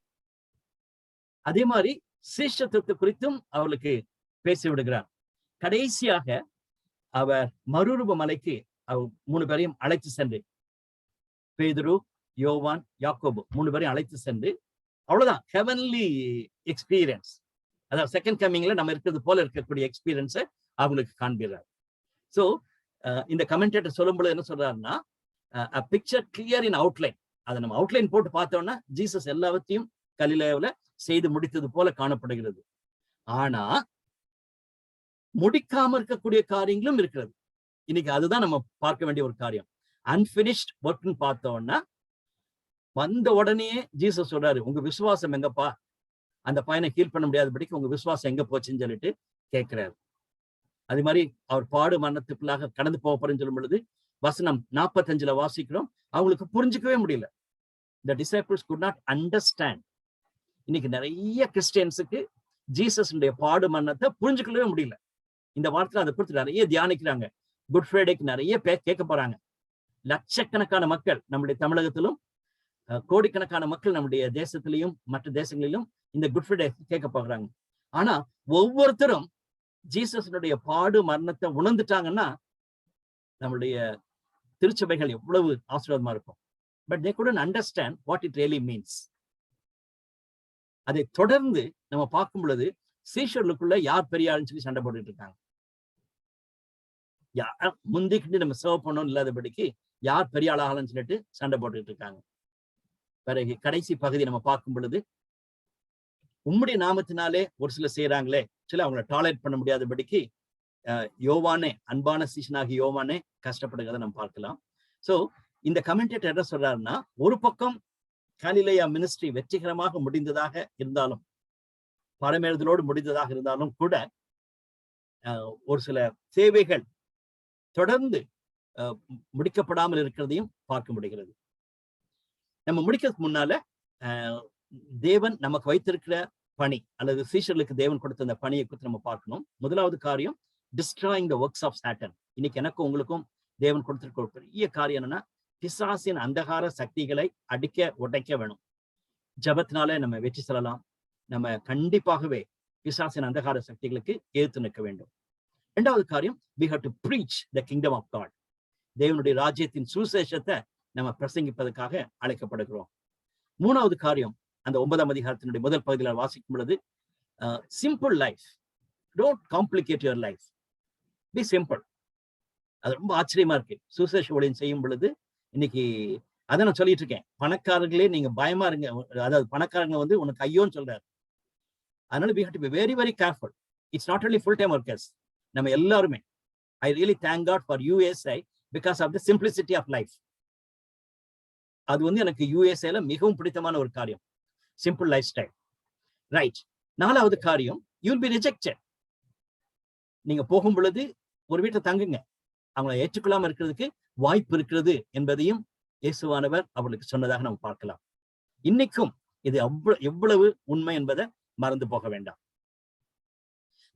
அதே மாதிரி சீஷத்துவத்தை குறித்தும் அவளுக்கு பேசி விடுகிறார். கடைசியாக அவர் மறுரூப மலைக்கு அவர் 3 பேரையும் அழைத்து சென்று, பேதுரு, யோவான், யாக்கோபு 3 பேரையும் அழைத்து சென்று, அவ்வளவுதான் ஹெவன்லி எக்ஸ்பீரியன்ஸ், அதாவது செகண்ட் கம்மிங்ல நம்ம இருக்கிறது போல இருக்கக்கூடிய எக்ஸ்பீரியன்ஸை அவங்களுக்கு காண்பிறார். சோ இந்த கமெண்டேட்டர் சொல்லும் பொழுது என்ன சொல்றாருன்னா, பிக்சர் கிளியர் இன் அவுட்லைன். அதை நம்ம அவுட்லைன் போட்டு பார்த்தோம்னா ஜீசஸ் எல்லாவற்றையும் கலிலேயாவுல செய்து முடித்தது போல காணப்படுகிறது. ஆனா முடிக்காம இருக்கக்கூடிய காரியங்களும் இருக்கிறது. இன்னைக்கு அதுதான் நம்ம பார்க்க வேண்டிய ஒரு காரியம். அன்பினிஷ்ட் ஒர்க்னு பார்த்தோம்னா, வந்த உடனே ஜீசஸ் சொல்றாரு, உங்க விசுவாசம் எங்கப்பா? அந்த பையனை ஹீல் பண்ண முடியாதபடிக்கு உங்க விசுவாசம் எங்க போச்சுன்னு சொல்லிட்டு கேட்கிறாரு. அதே மாதிரி அவர் பாடு மரணத்துக்குள்ளாக கடந்து போக போறேன்னு சொல்லும் பொழுது வசனம் 45 வாசிக்கிறோம், அவங்களுக்கு புரிஞ்சுக்கவே முடியல. The disciples could not understand. இன்னைக்கு நிறைய கிறிஸ்டியன்ஸுக்கு ஜீசஸுடைய பாடு மரணத்தை புரிஞ்சுக்கவே முடியல. இந்த வாரத்துல அதை குறித்து நிறைய தியானிக்கிறாங்க. குட் ஃப்ரைடேக்கு நிறைய பேர் கேட்க போறாங்க. லட்சக்கணக்கான மக்கள் நம்முடைய தமிழகத்திலும், கோடிக்கணக்கான மக்கள் நம்முடைய தேசத்திலையும் மற்ற தேசங்களிலும் இந்த குட் ஃப்ரைடே கேட்க போகிறாங்க. ஆனா ஒவ்வொருத்தரும் ஜீசஸனுடைய பாடு மரணத்தை உணர்ந்துட்டாங்கன்னா நம்மளுடைய திருச்சபைகள் எவ்வளவு ஆசீர்வாதமா இருக்கும். But they couldn't understand what it really means. அதை தொடர்ந்து நம்ம பார்க்கும் பொழுது சீஷர்களுக்குள்ள யார் பெரிய ஆளுன்னு சொல்லி சண்டை போட்டுட்டு இருக்காங்க. யார் முந்திக்கிட்டு நம்ம சர்வ் பண்ணணும் இல்லாதபடிக்கு யார் பெரிய ஆளாகலன்னு சொல்லிட்டு சண்டை போட்டுட்டு இருக்காங்க. பிறகு கடைசி பகுதி நம்ம பார்க்கும் பொழுது, உம்முடைய நாமத்தினாலே ஒரு சிலர் செய்யறாங்களே சில அவங்களை டாலரேட் பண்ண முடியாதபடிக்கு யோவானே, அன்பான சீஷனாகி யோவானே கஷ்டப்படுகிறத நம்ம பார்க்கலாம். சோ இந்த கமெண்டேட்டர் என்ன சொல்றாருன்னா, ஒரு பக்கம் கலிலேயா மினிஸ்ட்ரி வெற்றிகரமாக முடிந்ததாக இருந்தாலும், பரமேறுதலோடு முடிந்ததாக இருந்தாலும் கூட ஒரு சில சேவைகள் தொடர்ந்து முடிக்கப்படாமல் இருக்கிறதையும் பார்க்க முடிகிறது. நம்ம முடிக்கிறதுக்கு முன்னால தேவன் நமக்கு வைத்திருக்கிற பணி அல்லது சீஷர்களுக்கு தேவன் கொடுத்த அந்த பணியை குறித்து நம்ம பார்க்கணும். முதலாவது காரியம், destroying the works of Satan. இன்னைக்கு எனக்கும் உங்களுக்கும் தேவன் கொடுத்திருக்க ஒரு பெரிய காரியம் என்னன்னா, பிசாசின் அந்தகார சக்திகளை அடிக்க உடைக்க வேணும். ஜபத்தினால நம்ம வெற்றி செல்லலாம். நம்ம கண்டிப்பாகவே பிசாசின் அந்தகார சக்திகளுக்கு எதிர்த்து நிற்க வேண்டும். இரண்டாவது காரியம், we have to preach the kingdom of God. தேவனுடைய ராஜ்யத்தின் சுவிசேஷத்தை நம்ம பிரசங்கிப்பதற்காக அழைக்கப்படுகிறோம். மூணாவது காரியம், அந்த 9ஆம் அதிகாரத்தினுடைய முதல் பகுதியில் வாசிக்கும் பொழுது, simple life, don't complicate your life, be simple. அது ரொம்ப ஆச்சரியமா இருக்கு. சுவிசேஷ ஊழியம் செய்யும் பொழுது இன்னைக்கு அதை நான் சொல்லிட்டு இருக்கேன், பணக்காரர்களே நீங்க பயமா இருங்க, அதாவது பணக்காரங்க வந்து உனக்கு ஐயோன்னு சொல்றாரு. அதனால we have to be very very careful. It's not only full time workers, நம்ம எல்லாருமே. I really thank God for USA because of the simplicity of life. அது வந்து எனக்கு யூஎஸ்ஏல மிகவும் பிடித்தமான ஒரு காரியம், சிம்பிள் லைஃப் ஸ்டைல். ரைட். நாலாவது காரியம், யூ வில் பி ரிஜெக்டட். நீங்க போகும் பொழுது ஒரு வீட்டை தங்குங்க, அவங்களை ஏற்றுக்கொள்ளாம இருக்கிறதுக்கு வாய்ப்பு இருக்கிறது என்பதையும் இயேசுவானவர் அவர்களுக்கு சொன்னதாக நம்ம பார்க்கலாம். இன்னைக்கும் இது எவ்வளவு உண்மை என்பதை மறந்து போக வேண்டாம்.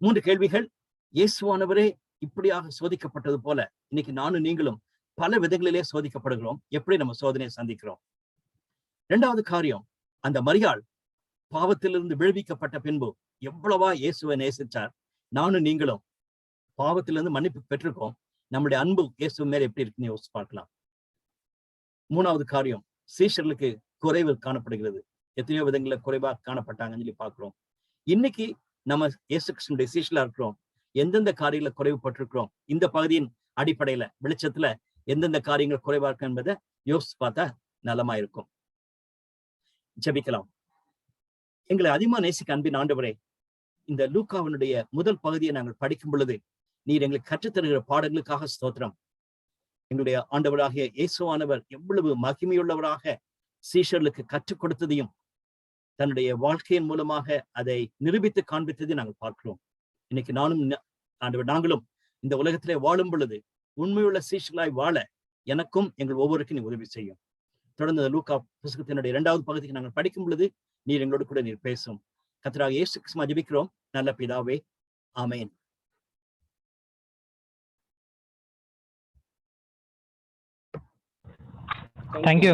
3 கேள்விகள். இயேசுவானவரே இப்படியாக சோதிக்கப்பட்டது போல இன்னைக்கு நானும் நீங்களும் பல விதங்களிலே சோதிக்கப்படுகிறோம். எப்படி நம்ம சோதனையை சந்திக்கிறோம்? 2வது காரியம், அந்த மரியாள் பாவத்திலிருந்து விடுவிக்கப்பட்ட பின்பு எவ்வளவா இயேசுவை நேசிச்சார். நானும் நீங்களும் பாவத்திலிருந்து மன்னிப்பு பெற்றிருக்கோம். நம்முடைய அன்பு இயேசு மேல எப்படி இருக்குன்னு யோசிச்சு பார்க்கலாம். 3வது காரியம், சீஷர்களுக்கு குறைவு காணப்படுகிறது. எத்தனையோ விதங்களில் குறைவாக காணப்பட்டாங்கன்னு சொல்லி பார்க்கிறோம். இன்னைக்கு நம்ம இயேசு கிறிஸ்துவினுடைய சீஷலா இருக்கிறோம். எந்தெந்த காரியங்களை குறைவுபட்டிருக்கிறோம், இந்த பகுதியின் அடிப்படையில வெளிச்சத்துல எந்தெந்த காரியங்கள் குறைவா இருக்கு என்பதை யோசிச்சு பார்த்தா நலமா இருக்கும். ஜெபிக்கலாம். எங்களை அதிகமா நேசிக்க அன்பின் ஆண்டவரே, இந்த லூக்காவினுடைய முதல் பகுதியை நாங்கள் படிக்கும் பொழுது நீர் எங்களுக்கு கற்றுத்தருகிற பாடங்களுக்காக ஸ்தோத்திரம். எங்களுடைய ஆண்டவராகிய இயேசுவானவர் எவ்வளவு மகிமையுள்ளவராக சீஷர்களுக்கு கற்றுக் கொடுத்ததையும் தன்னுடைய வாழ்க்கையின் மூலமாக அதை நிரூபித்து காண்பித்ததை நாங்கள் பார்க்கிறோம். இன்னைக்கு நாங்களும் இந்த உலகத்திலே வாழும் பொழுது உண்மையுள்ள சீஷர்களாய் வாழ எனக்கும் எங்கள் ஒவ்வொருக்கும் நீ உதவி செய்யும். தொடர்ந்து லூக்கா புத்தகத்தினுடைய 2வது பகுதிக்கு நாங்கள் படிக்கும் பொழுது நீர் எங்களோடு கூட நீர் பேசும். கர்த்தராகிய இயேசு கிறிஸ்துவை ஜெபிக்கிறோம் நல்ல பிதாவே, ஆமென். தேங்க்யூ.